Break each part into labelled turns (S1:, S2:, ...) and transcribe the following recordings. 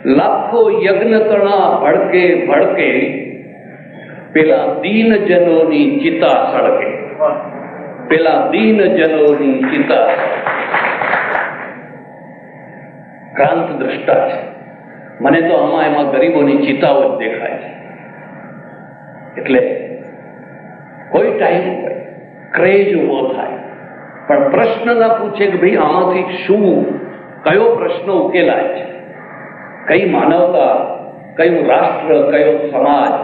S1: લાખો યજ્ઞ તણા ભડકે ભડકે, પેલા દીન જનોની ચિતા સળગે, પેલા દીન જનોની ચિતા. ક્રાંત દ્રષ્ટા છે. મને તો એમાં ગરીબોની ચિતાઓ જ દેખાય છે. એટલે કોઈ ટાઈમ હોય ક્રેઝ ઉભો થાય, પણ પ્રશ્ન ના પૂછે કે ભાઈ આમાંથી શું, કયો પ્રશ્ન ઉકેલાય છે, કઈ માનવતા, કયું રાષ્ટ્ર, કયો સમાજ,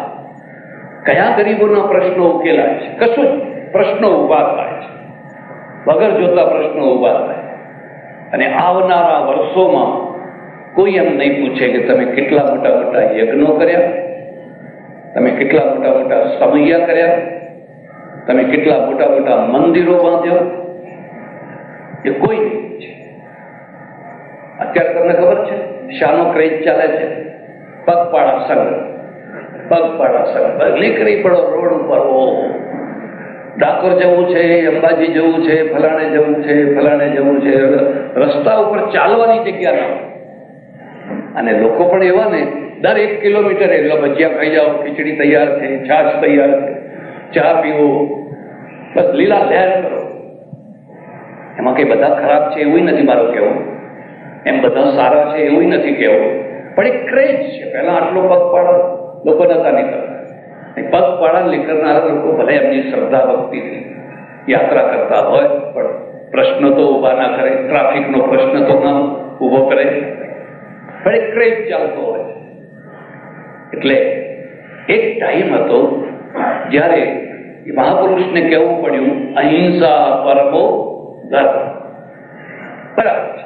S1: કયા ગરીબોના પ્રશ્નો ઉકેલાય છે. કશું પ્રશ્નો ઉભા થાય છે, વગર જોતા પ્રશ્નો ઉભા થાય. અને આવનારા વર્ષોમાં કોઈ એમ નહીં પૂછે કે તમે કેટલા મોટા મોટા યજ્ઞો કર્યા, તમે કેટલા મોટા મોટા સમૈયા કર્યા, તમે કેટલા મોટા મોટા મંદિરો બાંધ્યો, એ કોઈ નહીં પૂછે. અત્યારે તમને ખબર છે શાનો ક્રેઝ ચાલે છે? પગપાળા સંઘ. પગપાળા સંઘ નીકળી પડો રોડ ઉપર. ઓ ડાકોર જવું છે, અંબાજી જવું છે, ફલાણે જવું છે, ફલાણે જવું છે. રસ્તા ઉપર ચાલવાની જગ્યા ના. અને લોકો પણ એવા ને, દર 1 કિલોમીટર એટલે ભજીયા ખાઈ જાઓ, ખીચડી તૈયાર છે, છાશ તૈયાર છે, ચા પીવો, બસ લીલા લહેર કરો. એમાં કઈ બધા ખરાબ છે એવું નથી મારો કહેવું, એમ બધા સારા છે એવું નથી કહેવું, પણ એક ક્રેઝ છે. પહેલા આટલો પગપાળા લોકો નતા નીકળતા. પગપાળા નીકળનારા લોકો ભલે એમની શ્રદ્ધા ભક્તિથી યાત્રા કરતા હોય, પણ પ્રશ્ન તો ઉભા ના કરે, ટ્રાફિકનો પ્રશ્ન તો ના ઉભો કરે, પણ એક ક્રેઝ ચાલતો હોય. એટલે એક ટાઈમ હતો જ્યારે મહાપુરુષને કહેવું પડ્યું અહિંસા પરમો ધર્મ. બરાબર છે.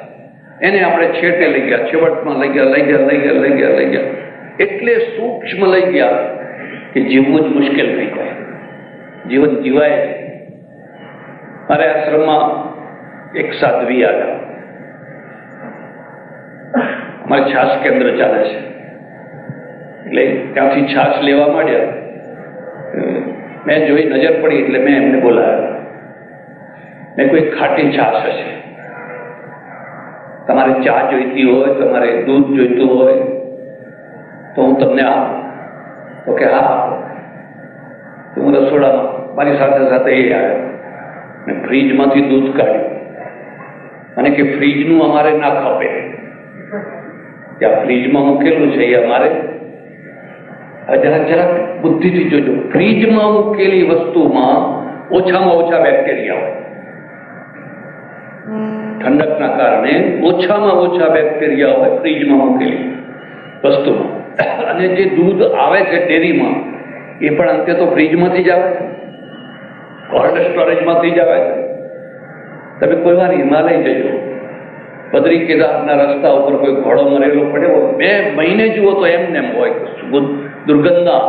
S1: એને આપણે છેટે લઈ ગયા, છેવટમાં લઈ ગયા. એટલે સૂક્ષ્મ લઈ ગયા કે જીવવું જ મુશ્કેલ થઈ જાય, જીવન જીવાય. મારે આશ્રમમાં એક સાધ્વી આવ્યા. અમારે છાશ કેન્દ્ર ચાલે છે, એટલે ત્યાંથી છાશ લેવા માંડ્યા. મેં જોઈ, નજર પડી એટલે મેં એમને બોલાવ્યા. મેં કોઈ ખાટી છાશ હશે, તમારે ચા જોઈતી હોય, તમારે દૂધ જોઈતું હોય તો હું તમને આપું. તો કે હા આપો. તો હું રસોડામાં મારી સાથે સાથે એ આવ્યો ને ફ્રીજમાંથી દૂધ કાઢ્યું. અને કે ફ્રીજનું અમારે ના ખપે, ત્યાં ફ્રીજમાં મૂકેલું છે એ અમારે. જરાક બુદ્ધિથી જોજો, ફ્રીજમાં મૂકેલી વસ્તુમાં ઓછામાં ઓછા બેક્ટેરિયા હોય. ઠંડકના કારણે ઓછામાં ઓછા બેક્ટેરિયા હોય ફ્રીજમાં મૂકેલી વસ્તુમાં. અને જે દૂધ આવે છે ડેરીમાં, એ પણ અંતે તો ફ્રીજમાંથી જ આવે છે, કોલ્ડ સ્ટોરેજમાંથી જ આવે છે. તમે કોઈ વાર હિમાલય જજો, બદ્રી કેદારના રસ્તા ઉપર કોઈ ઘોડો મરેલો પડ્યો હોય, 2 મહિને જુઓ તો એમને એમ હોય, દુર્ગંધા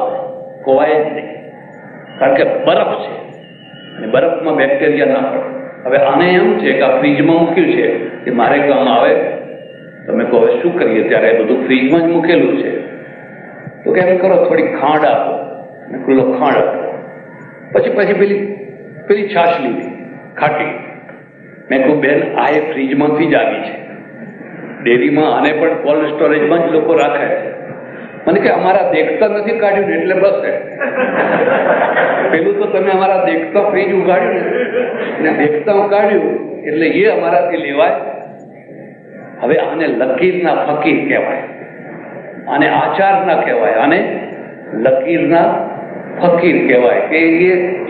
S1: કોવાય જ નહીં, કારણ કે બરફ છે અને બરફમાં બેક્ટેરિયા ના પડે. હવે આને એમ છે કે આ ફ્રીજમાં મૂક્યું છે કે મારે કામ આવે. તમે કહો શું કરીએ? ત્યારે બધું ફ્રીજમાં જ મૂકેલું છે. તો કેમ કરો, થોડી ખાંડ આપો, ખુલ્લો ખાંડ આપો. પછી પેલી છાશ લીધી ખાટી. મેં કહું બેન, આ એ ફ્રીજમાંથી જ આવી છે, ડેરીમાં આને પણ કોલ્ડ સ્ટોરેજમાં જ લોકો રાખે છે. મને કે અમારા દેખતા નથી કાઢ્યું ને એટલે બસ. પેલું તો તમે અમારા દેખતા ફ્રીજ ઉગાડ્યું ને દેખતા કાઢ્યું એટલે એ અમારાથી લેવાય. હવે આને લકીરના ફકીર કહેવાય, આને આચાર ના કહેવાય, આને લકીરના ફકીર કહેવાય. કે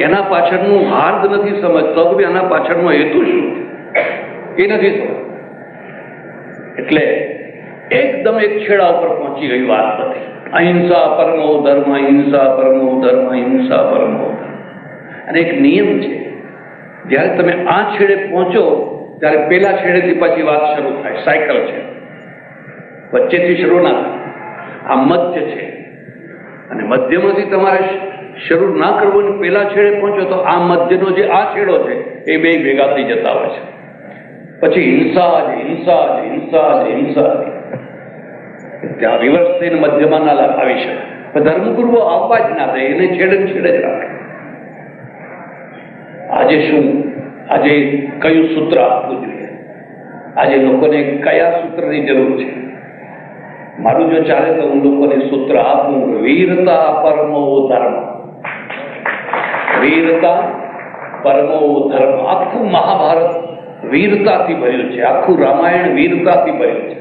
S1: એના પાછળનું હાર્દ નથી સમજતો કે આના પાછળનો હેતુ શું એ નથી સમજતો. એટલે એકદમ એક છેડા ઉપર પહોંચી ગઈ વાત બધી. અહિંસા પરમો ધર્મ, અહિંસા પરમો ધર્મ, અહિંસા પરમો ધર્મ. અને એક નિયમ છે, જ્યારે તમે આ છેડે પહોંચો ત્યારે પેલા છેડેથી પાછી વાત શરૂ થાય. સાયકલ છે, વચ્ચેથી શરૂ ના થાય. આ મધ્ય છે અને મધ્યમાંથી તમારે શરૂ ના કરવું, પેલા છેડે પહોંચો તો આ મધ્યનો જે આ છેડો છે એ બે ભેગા થઈ જતા હોય છે. પછી હિંસા જ હિંસા જ હિંસા જ હિંસા જ, ત્યાં રિવર્સ થઈને મધ્યમાં ના આવી શકે. ધર્મગુરુઓ આવવા જ ના થાય, એને છેડે છેડે જ રાખે. આજે શું, આજે કયું સૂત્ર આપવું જોઈએ, આજે લોકોને કયા સૂત્રની જરૂર છે? મારું જો ચાલે તો હું લોકોને સૂત્ર આપું, વીરતા પરમો ધર્મ, વીરતા પરમો ધર્મ. આખું મહાભારત વીરતાથી ભર્યું છે, આખું રામાયણ વીરતાથી ભર્યું છે.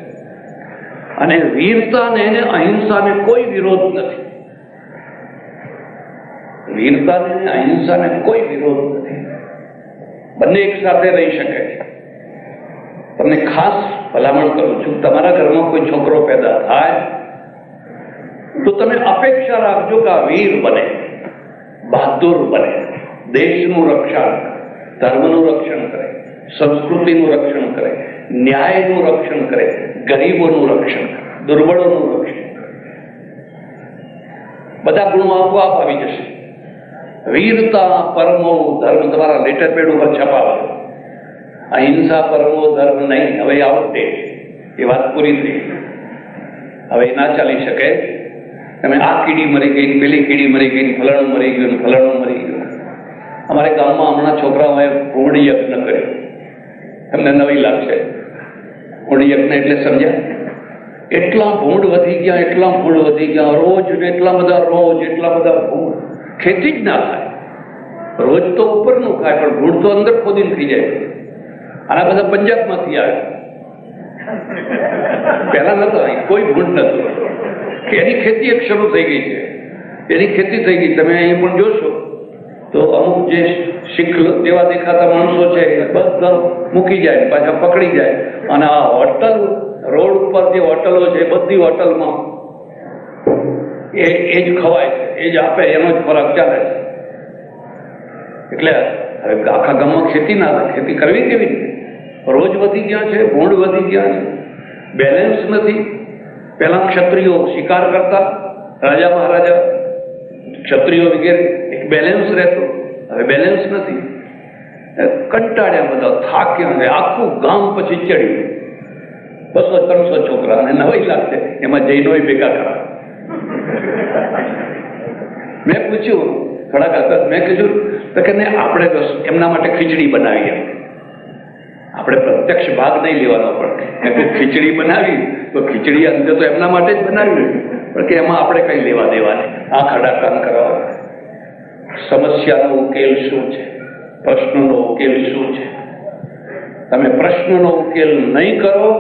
S1: અને વીરતાને એને અહિંસાને કોઈ વિરોધ નથી. વીરતાને એને અહિંસાને કોઈ વિરોધ નથી. બંને એક સાથે રહી શકે છે. તમને ખાસ ભલામણ કરું છું, તમારા ઘરમાં કોઈ છોકરો પેદા થાય તો તમે અપેક્ષા રાખજો કે આ વીર બને, બહાદુર બને, દેશનું રક્ષણ, ધર્મનું રક્ષણ કરે, સંસ્કૃતિનું રક્ષણ કરે, ન્યાયનું રક્ષણ કરે, ગરીબોનું રક્ષણ કરે, દુર્બળોનું રક્ષણ કરે. બધા ગુણો આપોઆપ આવી જશે. વીરતા પરમો ધર્મ તમારા લેટર પેડ ઉપર છપાવજો. અહિંસા પરમો ધર્મ નહીં, હવે આઉટડેટ, એ વાત પૂરી થઈ. હવે ના ચાલી શકે. તમે આ કીડી મરી ગઈ, પેલી કીડી મરી ગઈ, ફલાણું મરી ગયું, ફલાણું મરી ગયું. અમારે ગામમાં હમણાં છોકરાઓએ ભૂંડ યજ્ઞ કર્યો. તમને નવી લાગશે. ભૂંડ યજ્ઞ એટલે સમજ્યા? એટલા ભૂંડ વધી ગયા, એટલા ભૂંડ વધી ગયા, રોજ એટલા બધા ભૂંડ. ખેતી જ ના થાય. રોજ તો ઉપરનું ખાય, પણ ભૂંડ તો અંદર ખોદીને થઈ જાય. આના બધા પંજાબમાંથી આવે. પહેલા નતા, કોઈ ભૂંડ નતું. એની ખેતી એક શરૂ થઈ ગઈ છે, એની ખેતી થઈ ગઈ. તમે અહીં પણ જોશો તો અમુક જે શીખ જેવા દેખાતા માણસો છે બધા મૂકી જાય, પાછા પકડી જાય. અને આ હોટલ, રોડ ઉપર જે હોટલો છે, બધી હોટલમાં એ જ ખવાય છે, એ જ આપે, એનો જ ખોરાક ચાલે છે. એટલે હવે આખા ગામમાં ખેતી ના થાય. ખેતી કરવી કેવી રીતે? રોજ વધી ગયા છે, ભૂંડ વધી ગયા છે, બેલેન્સ નથી. પહેલા ક્ષત્રિયો શિકાર કરતા, રાજા મહારાજા, ક્ષત્રિયો વગેરે, એક બેલેન્સ રહેતો. હવે બેલેન્સ નથી. કંટાળ્યા બધા, થાક્યા. હવે આખું ગામ પછી ચડ્યું. 200-300 છોકરા, અને નવાઈ લાગશે એમાં જૈનો ભેગા કરા. મેં પૂછ્યું થોડાક હતા, મેં કીધું કે આપણે એમના માટે ખીચડી બનાવી. આપણે પ્રત્યક્ષ ભાગ નહીં લેવાનો, પણ ખીચડી બનાવી તો ખીચડી અંદર તો એમના માટે જ બનાવી, પણ કે એમાં આપણે કઈ લેવા દેવા નહીં. આ ખડા કામ કરવા. સમસ્યાનો ઉકેલ શું છે? પ્રશ્નનો ઉકેલ શું છે? તમે પ્રશ્નનો ઉકેલ નહીં કરો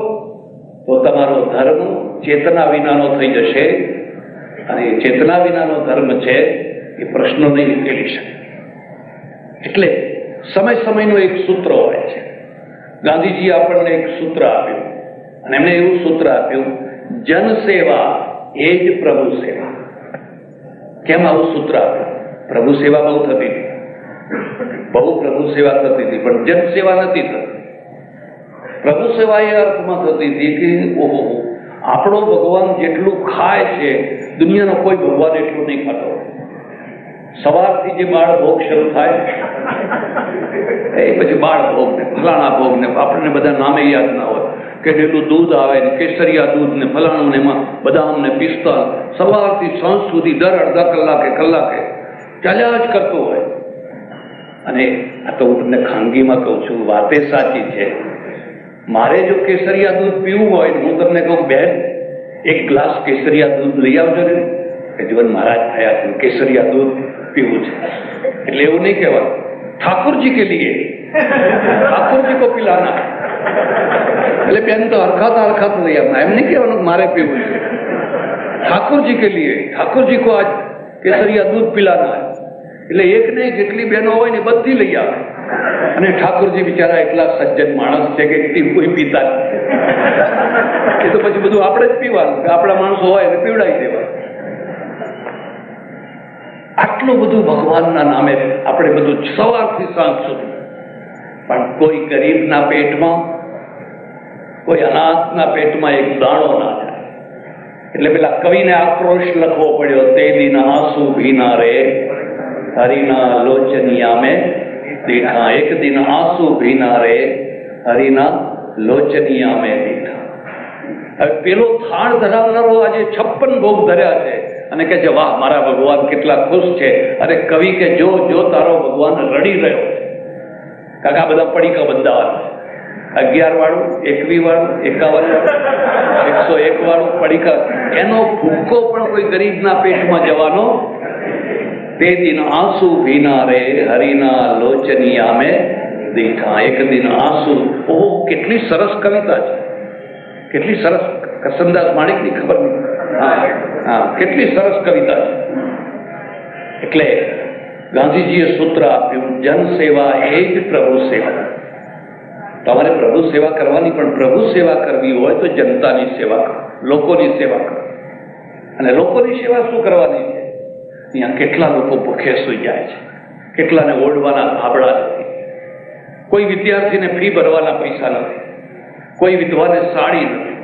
S1: તો તમારો ધર્મ ચેતના વિનાનો થઈ જશે. અને એ ચેતના વિનાનો ધર્મ છે એ પ્રશ્નો નહીં ઉકેલી શકે. એટલે સમય સમયનું એક સૂત્ર હોય છે. ગાંધીજી આપણને એક સૂત્ર આપ્યું, અને એમણે એવું સૂત્ર આપ્યું, જનસેવા એ જ પ્રભુ સેવા. કેમ આવું સૂત્ર આપ્યું? પ્રભુ સેવા બહુ થતી હતી, બહુ પ્રભુ સેવા થતી હતી, પણ જનસેવા નથી થતી. પ્રભુ સેવા એ અર્થમાં થતી હતી કે ઓહો, આપણો ભગવાન જેટલું ખાય છે દુનિયાનો કોઈ ભગવાન એટલું નહીં ખાતો. સવારથી જે બાળ ભોગ શરૂ થાય એ પછી બાળ ભોગ ને ફલાણા ભોગ ને આપણને બધા નામે યાદ ના હોય. કેટલું દૂધ આવે ને, કેસરિયા દૂધ ને ફલાણું ને, એમાં બદામ ને પિસ્તા, સવારથી સાંજ સુધી દર અડધા કલાકે ચાલ્યા જ કરતો હોય. અને આ તો હું તમને ખાનગીમાં કહું છું, વાતે સાચી છે. મારે જો કેસરિયા દૂધ પીવું હોય ને હું તમને કહું, બેન એક ગ્લાસ કેસરિયા દૂધ લઈ આવજો ને, કે જીવન મહારાજ થયા છે, કેસરિયા દૂધ પીવું છે. એટલે એવું નહીં કહેવાનું ઠાकुरજી કે લીએ, ઠાकुरજી કો પિલાના. એટલે બેન તો હરખાત લઈ આવના, એમ નહીં કહેવાનું મારે પીવું છે. ઠાकुरજી કે લીએ, ઠાकुरજી કો આજ કેસરિયા દૂધ પિલાના. એટલે એક નહીં, જેટલી બહેનો હોય ને બધી લઈ આવે. અને ઠાकुरજી બિચારા એટલા સજ્જન માણસ છે કે કોઈ પીતા એ તો પછી બધું આપણે જ પીવાનું, આપણા માણસો હોય ને પીવડાવી દેવાનું. આટલું બધું ભગવાનના નામે આપણે બધું સવારથી સાંજ સુધી. પણ કોઈ ગરીબના પેટમાં, કોઈ અનાથના પેટમાં એક દાણો ના જાય. એટલે પેલા કવિને આક્રોશ લખવો પડ્યો, તે દિન આંસુ ભીના રે હરિના લોચનિયા મેં દીઠા. એક દિન આંસુ ભીના રે હરિના લોચનિયા મેં દીઠા. હવે પેલો થાળ ધરાવનારો આજે 56 ભોગ ધર્યા છે અને કે છે વાહ મારા ભગવાન કેટલા ખુશ છે. અરે કવિ કે જો તારો ભગવાન રડી રહ્યો છે, કાકા બધા પડીકા બંધાવાના. 11 વાળું, 21 વાળું, 51 વાળું, 101 વાળું પડીકા, એનો ભૂકો પણ કોઈ ગરીબના પેટમાં જવાનો. તે દિન આંસુ ભીના રે હરિના લોચની આમે દીઠા. એક દિન આંસુ. ઓહો, કેટલી સરસ કવિતા છે, કેટલી સરસ. કરસનદાસ માણેકની ખબર નહીં. હા, કેટલી સરસ કવિતા છે. એટલે ગાંધીજીએ સૂત્ર આપ્યું, જન સેવા એ જ પ્રભુ સેવા. તમારે પ્રભુ સેવા કરવાની, પણ પ્રભુ સેવા કરવી હોય તો જનતાની સેવા કરો, લોકોની સેવા કરો. અને લોકોની સેવા શું કરવાની છે? અહીંયા કેટલા લોકો ભૂખે સૂઈ જાય છે, કેટલાને ઓઢવાના ધાબળા નથી, કોઈ વિદ્યાર્થીને ફી ભરવાના પૈસા નથી, કોઈ વિધવાને સાડી નથી,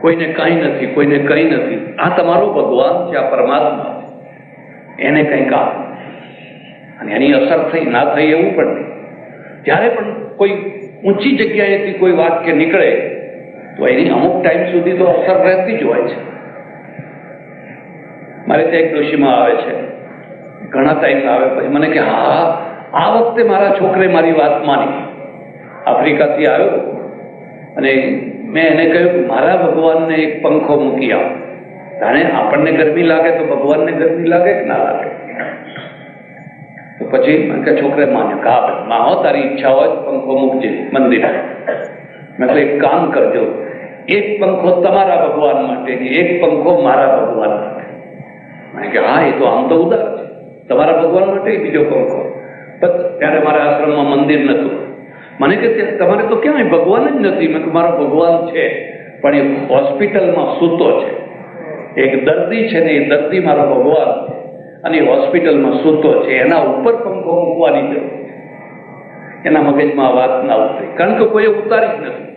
S1: કોઈને કંઈ નથી, કોઈને કંઈ નથી. આ તમારો ભગવાન છે, આ પરમાત્મા છે, એને કંઈક આપો. અને એની અસર થઈ ના થઈ એવું પણ નહીં. જ્યારે પણ કોઈ ઊંચી જગ્યાએથી કોઈ વાક્ય નીકળે તો એની અમુક ટાઈમ સુધી તો અસર રહેતી જ હોય છે. મારે ત્યાં એક ડોશીમાં આવે છે, ઘણા ટાઈમ આવે, પછી મને કે હા, આ વખતે મારા છોકરે મારી વાત માની. આફ્રિકાથી આવ્યો અને મેં એને કહ્યું, મારા ભગવાનને એક પંખો મૂકી આવો. જાણે આપણને ગરમી લાગે તો ભગવાનને ગરમી લાગે કે ના લાગે. તો પછી મને કે છોકરે માન્યો કે હા માં, હો તારી ઈચ્છા હોય પંખો મૂકજે મંદિર. મેં તો એક કામ કરજો, એક પંખો તમારા ભગવાન માટે, એક પંખો મારા ભગવાન માટે. મેં કે હા, એ તો આમ તો ઉદાર છે, તમારા ભગવાન માટે બીજો પંખો. ત્યારે મારા આશ્રમમાં મંદિર નહોતું. મને કે તમારે તો ક્યાંય ભગવાન જ નથી. મેં મારો ભગવાન છે, પણ એ હોસ્પિટલમાં સૂતો છે. એક દર્દી છે ને, એ દર્દી મારો ભગવાન છે, અને એ હોસ્પિટલમાં સૂતો છે. એના ઉપર પંખો મૂકવાની જરૂર છે. એના મગજમાં વાત ના ઉતરી, કારણ કે કોઈએ ઉતારી જ નથી.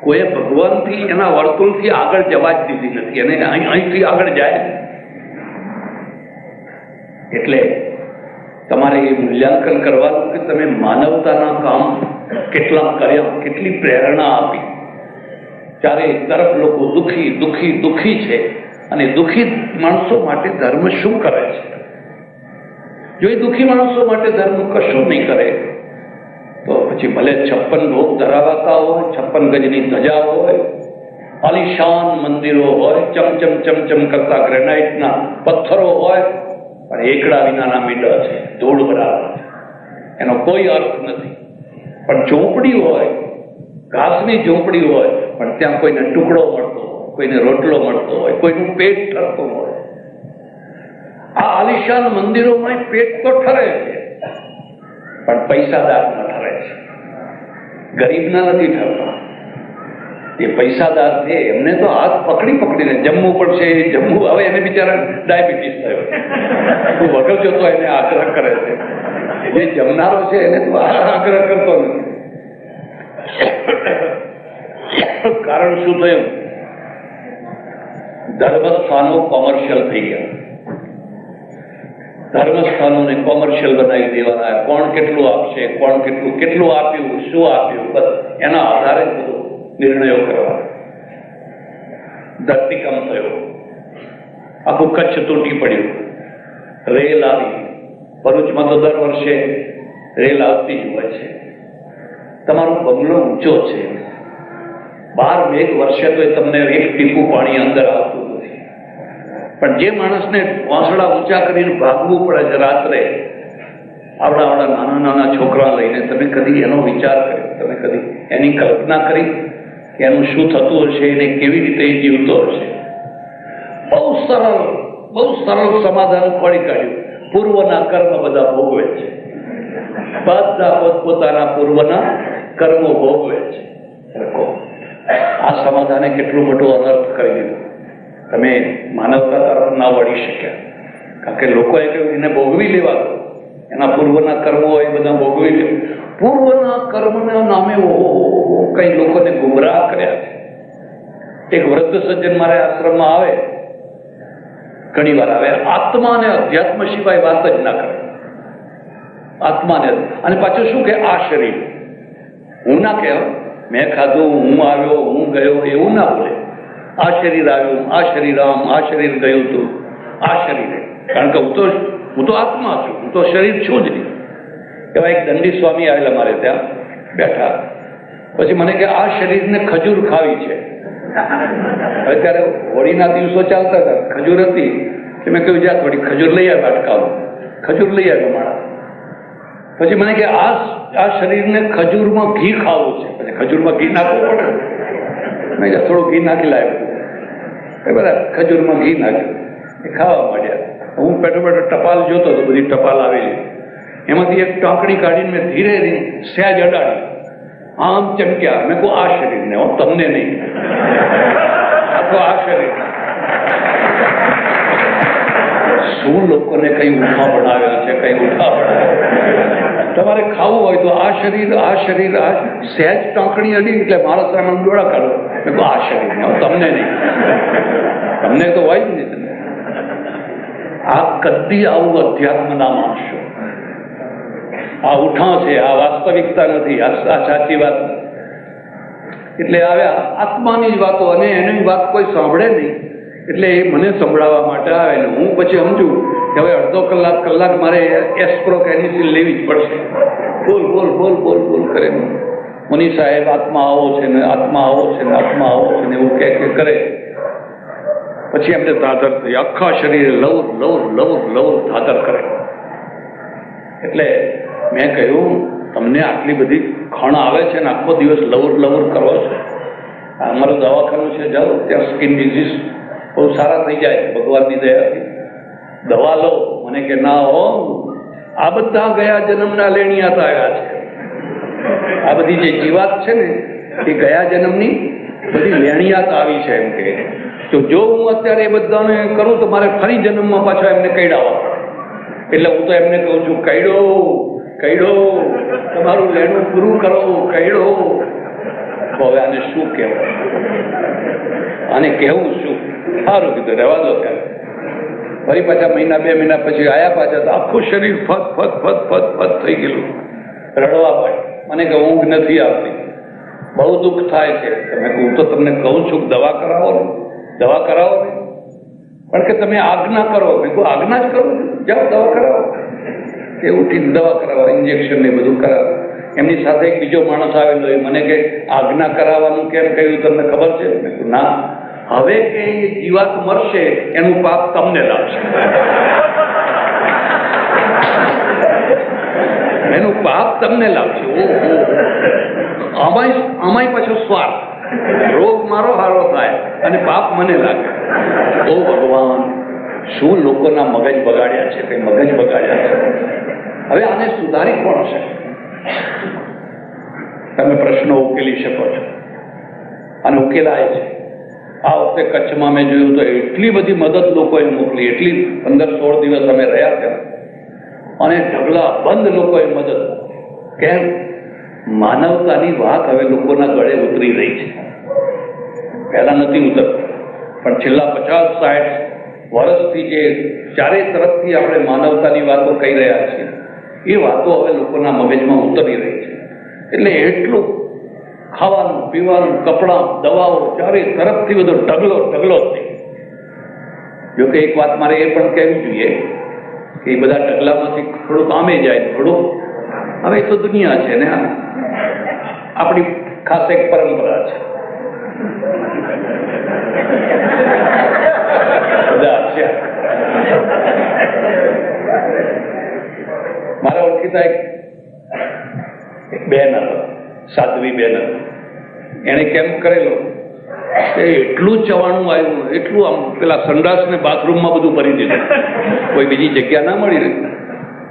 S1: કોઈએ ભગવાનથી, એના વર્તુળથી આગળ જવા જ દીધી નથી, અને અહીંથી આગળ જાય. એટલે તમારે એ મૂલ્યાંકન કરવાનું કે તમે માનવતાના કામ કેટલા કર્યા, કેટલી પ્રેરણા આપી. ચારે તરફ લોકો દુઃખી દુઃખી દુઃખી છે, અને દુઃખી માણસો માટે ધર્મ શું કરે છે? જો એ દુઃખી માણસો માટે ધર્મ કશું નહીં કરે તો પછી ભલે 56 ભોગ ધરાવાતા હોય, 56 ગજની ધજા હોય, આલિશાન મંદિરો હોય, ચમચમ ચમચમ કરતા ગ્રેનાઇટના પથ્થરો હોય, પણ એકડા વિનાના મીંડા છે, ધૂળ બરાબર, એનો કોઈ અર્થ નથી. પણ ઝૂંપડી હોય, ઘાસની ઝૂંપડી હોય, પણ ત્યાં કોઈને ટુકડો મળતો હોય, કોઈને રોટલો મળતો હોય, કોઈનું પેટ ઠરતું હોય. આ આલિશાન મંદિરોમાં પેટ તો ઠરે છે, પણ પૈસાદારના ઠરે છે, ગરીબના નથી ઠરતા. એ પૈસાદાર છે, એમને તો હાથ પકડી પકડીને જમવું પડશે. જમવું, હવે એને બિચારા ડાયાબિટીસ થયો, તું વગર જોતો એને આગ્રહ કરે છે. જે જમનારો છે એને તો આગ્રહ કરતો નથી. કારણ શું થયું? ધર્મસ્થાનો કોમર્શિયલ થઈ ગયા. ધર્મસ્થાનોને કોમર્શિયલ બનાવી દેવાના. કોણ કેટલું આપશે, કોણ કેટલું આપ્યું, શું આપ્યું, બસ એના આધારે બધું નિર્ણયો કરવા. ધરતીકંપ થયો, આખું કચ્છ તૂટી પડ્યું, રેલ આવી. ભરૂચમાં તો દર વર્ષે રેલ આવતી જ હોય છે. તમારો બંગલો ઊંચો છે, 12 મેઘ વર્ષે તો તમને એક ટીપું પાણી અંદર આવતું નથી. પણ જે માણસને વાંસળા ઊંચા કરીને ભાગવું પડે છે રાત્રે, આવડા નાના નાના છોકરા લઈને, તમે કદી એનો વિચાર કર્યો? તમે કદી એની કલ્પના કરી કે એનું શું થતું હશે, એને કેવી રીતે જીવતો હશે? બહુ સરળ સમાધાન ખોળી કાઢ્યું. પૂર્વના કર્મ બધા ભોગવે છે, બધા પોતપોતાના પૂર્વના કર્મો ભોગવે છે. આ સમાધાને કેટલું મોટું અનર્થ કરી દીધું. તમે માનવતા તરફ ના વળી શક્યા, કારણ કે લોકોએ કહ્યું એને ભોગવી લેવા દો, એના પૂર્વના કર્મો હોય બધા ભોગવી લે. પૂર્વના કર્મના નામે કઈ લોકોને ગુમરાહ કર્યા છે. એક વૃદ્ધ સજ્જન મારા આશ્રમમાં આવે, ઘણી વાર આવે, આત્મા અને અધ્યાત્મ સિવાય વાત જ ના કરે. આત્માને, અને પાછું શું કે આ શરીર, હું ના કહેવાય, મેં ખાધું, હું આવ્યો, હું ગયો, એવું ના બોલે. આ શરીર આવ્યું, આ શરીર આમ, આ શરીર ગયું હતું, આ શરીરે. કારણ કે હું તો આત્મા છું, હું તો શરીર છું જ નહીં. એવા એક દંડી સ્વામી આવેલા મારે ત્યાં, બેઠા. પછી મને કે આ શરીરને ખજૂર ખાવી છે. હવે ત્યારે હોળીના દિવસો ચાલતા હતા, ખજૂર હતી. મેં કહ્યું જ્યાં થોડી ખજૂર લઈ આવ્યા અટકાવું. ખજૂર લઈ આવ્યો માણસ. પછી મને કે આ શરીરને ખજૂરમાં ઘી ખાવું છે. પછી ખજૂરમાં ઘી નાખવું પડે. મેં કહ્યું થોડું ઘી નાખી લાવ્યું. બરાબર, ખજૂરમાં ઘી નાખ્યું, એ ખાવા માંડ્યા. હું બેઠો બેઠો ટપાલ જોતો હતો, બધી ટપાલ આવેલી. એમાંથી એક ટાંકણી કાઢીને મેં ધીરે સહેજ અડાડી, આમ ચમક્યા. મેં કહું આ શરીરને, હું તમને નહીં, અથવા આ શરીર. શું લોકોને કઈ ઉઠા બનાવ્યા છે, કઈ ઉઠા બનાવ્યા. તમારે ખાવું હોય તો આ શરીર સહેજ ટાંકણી અડી એટલે મારા સામે ડોળા કાઢો. મેં કહું આ શરીરને, હું તમને નહીં, તમને તો હોય જ નહીં. આ કદી આવું અધ્યાત્મ ના માનશો. આ ઉઠા છે, આ વાસ્તવિકતા નથી, આ સાચી વાત નથી. એટલે આવે આત્માની જ વાતો, અને એની વાત કોઈ સાંભળે નહીં. એટલે એ મને સંભળાવવા માટે આવે ને હું પછી સમજુ કે હવે અડધો કલાક મારે એસ્પ્રોકેનિસિલ લેવી જ પડશે. બોલ બોલ બોલ બોલ બોલ કરે મુનિ સાહેબ, આત્મા આવો છે ને, આત્મા આવો છે ને, આત્મા આવો છે ને, એવું કે કરે. પછી એમને ધાધર થઈ, આખા શરીરે લવર લવર લવર લવર ધાધર કરે. એટલે મેં કહ્યું તમને આટલી બધી ખણ આવે છે ને આખો દિવસ લવર લવર કરો છો. અમારું દવાખાનું છે, જાઓ ત્યાં સ્કિન ડિઝીઝ બહુ સારા થઈ જાય ભગવાનની દયાથી. દવા લો. મને કે ના હો, આ બધા ગયા જન્મના લેણિયાત આવ્યા છે. આ બધી જે જીવાત છે ને એ ગયા જન્મની બધી લેણિયાત આવી છે. એમ કે તો જો હું અત્યારે એ બધાને કરું તો મારે ફરી જન્મમાં પાછા એમને કઈડાવવા પડે. એટલે હું તો એમને કહું છું, કઈડો કઈડો, તમારું લેણું પૂરું કરો, કઈડો. હવે આને શું કહેવાય, આને કહેવું શું? સારું કીધું, રહેવા દો. ત્યારે ફરી પાછા મહિના 2 મહિના પછી આવ્યા પાછા તો આખું શરીર ફત ફત ફત ફત ફત થઈ ગયેલું. રડવા પડે. મને કે ઊંઘ નથી આવતી, બહુ દુઃખ થાય છે. તમે હું તો તમને કહું છું દવા કરાવો ને, દવા કરાવો ને. પણ કે તમે આજ્ઞા કરો. મેં કહું આજ્ઞા જ કરો, જાઓ દવા કરાવો. એ ઉઠીને દવા કરાવો, ઇન્જેક્શન ને બધું કરાવો. એમની સાથે એક બીજો માણસ આવેલો, એ મને કે આજ્ઞા કરાવવાનું કેમ કહ્યું તમને ખબર છે? મેં કહ્યું ના. હવે કે એ જીવાત મરશે એનું પાપ તમને લાગશે, એનું પાપ તમને લાગશે. આમાંય પાછો સ્વાર્થ, રોગ મારો હારો થાય અને પાપ મને લાગે. ઓ ભગવાન, શું લોકોના મગજ બગાડ્યા છે, કઈ મગજ બગાડ્યા છે. હવે આને સુધારી કોણ છે? તમે પ્રશ્નો ઉકેલી શકો છો, અને ઉકેલાય છે. આ વખતે કચ્છમાં મેં જોયું તો એટલી બધી મદદ લોકોએ મોકલી, એટલી 15-16 દિવસ અમે રહ્યા ત્યાં, અને ઢગલા બંધ લોકોએ મદદ. કેમ? માનવતાની વાત હવે લોકોના ગળે ઉતરી રહી છે. પહેલા નથી ઉતરતી, પણ છેલ્લા 50-60 વર્ષથી જે ચારે તરફથી આપણે માનવતાની વાતો કહી રહ્યા છીએ, એ વાતો હવે લોકોના મગજમાં ઉતરી રહી છે. એટલે એટલું ખાવાનું, પીવાનું, કપડાં, દવાઓ, ચારે તરફથી બધો ઢગલો ઢગલો જ નહીં. જોકે એક વાત મારે એ પણ કહેવી જોઈએ કે એ બધા ઢગલામાંથી થોડુંક આમે જાય, થોડુંક હવે તો દુનિયા છે ને, આપણી ખાસ એક પરંપરા છે. બધા છે. મારા ઓળખીતા એક બેન હતા, સાધ્વી બેન હતા. એને કેમ કરેલો કે એટલું ચવાણું આવ્યું, એટલું આમ પેલા સંડાસ ને બાથરૂમમાં બધું ભરી દીધું, કોઈ બીજી જગ્યા ના મળી રહી.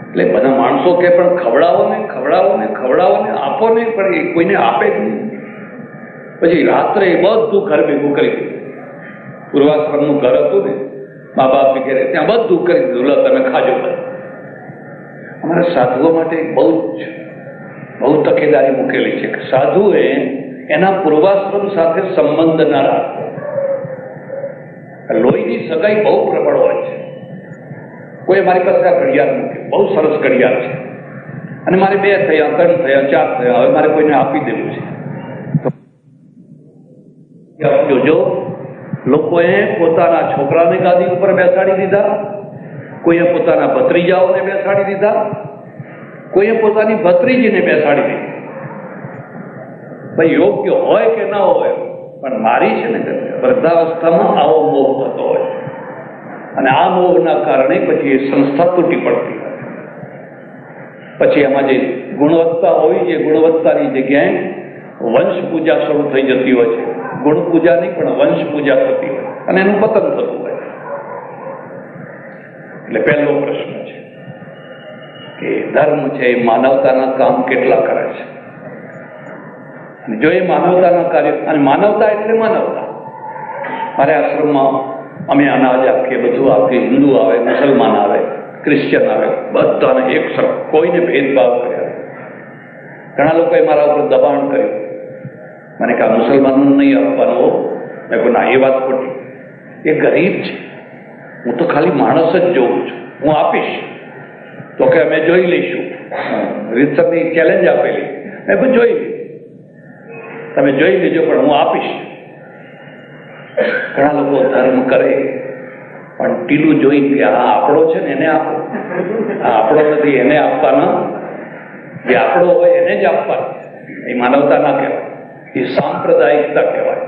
S1: એટલે બધા માણસો કે પણ ખવડાવો ને ખવડાવો ને ખવડાવો ને, આપો ને, પણ એ કોઈને આપે જ નહીં. પછી રાત્રે બધું ઘર ભેગું કરી દીધું. પૂર્વાશ્રમનું ઘર હતું ને, મા બાપ વગેરે, ત્યાં બધું કરી દીધું, લો તમે ખાજો. અમારા સાધુઓ માટે બહુ તકેદારી મૂકેલી છે કે સાધુએ એના પૂર્વાશ્રમ સાથે સંબંધ ના રાખવો. લોહીની સગાઈ બહુ પ્રબળ હોય છે. કોઈ મારી પાસે આ ઘડિયાળ મૂકે, બહુ સરસ ઘડિયાળ છે, અને મારે 2 થયા, 3 થયા, 4 થયા, હવે મારે કોઈને આપી દેવું છે. જોજો, લોકોએ પોતાના છોકરાને ગાદી ઉપર બેસાડી દીધા, કોઈએ પોતાના ભત્રીજાઓને બેસાડી દીધા, કોઈએ પોતાની ભત્રીજીને બેસાડી દીધી. ભાઈ યોગ્ય હોય કે ના હોય, પણ મારી છે ને વૃદ્ધાવસ્થામાં આવો મોહ થતો હોય, અને આ મોહના કારણે પછી એ સંસ્થા તૂટી પડતી હોય. પછી એમાં જે ગુણવત્તા હોય, એ ગુણવત્તાની જગ્યાએ વંશ પૂજા શરૂ થઈ જતી હોય છે. ગુણ પૂજા નહીં પણ વંશ પૂજા થતી હોય, અને એનું પતન થતું હોય. એટલે પહેલો પ્રશ્ન છે કે ધર્મ છે એ માનવતાના કામ કેટલા કરે છે. અને જો એ માનવતાના કાર્ય, અને માનવતા એટલે માનવતા. મારે આશ્રમમાં અમે અનાજ આપીએ, બધું આપીએ, હિન્દુ આવે, મુસલમાન આવે, ક્રિશ્ચિયન આવે, બધાને એક સરખ, કોઈને ભેદભાવ કર્યા. ઘણા લોકોએ મારા ઉપર દબાણ કર્યું. મને કહા મુસલમાનોને નહીં આપવાનું. મેં કહ્યું ના, એ વાત ખોટી. એ ગરીબ છે, હું તો ખાલી માણસ જ જોઉં છું, હું આપીશ. તો કે અમે જોઈ લઈશું. રીતસરની ચેલેન્જ આપેલી. મેં કહ્યું જોઈ લઈશું, તમે જોઈ લેજો, પણ હું આપીશ. ઘણા લોકો ધર્મ કરે પણ ટીલું જોઈ કે આ આપણો છે ને એને આપો, આ આપણો નથી એને આપવાના, જે આપણો હોય એને જ આપવાના. એ માનવતા ના કહેવાય, એ સાંપ્રદાયિકતા કહેવાય.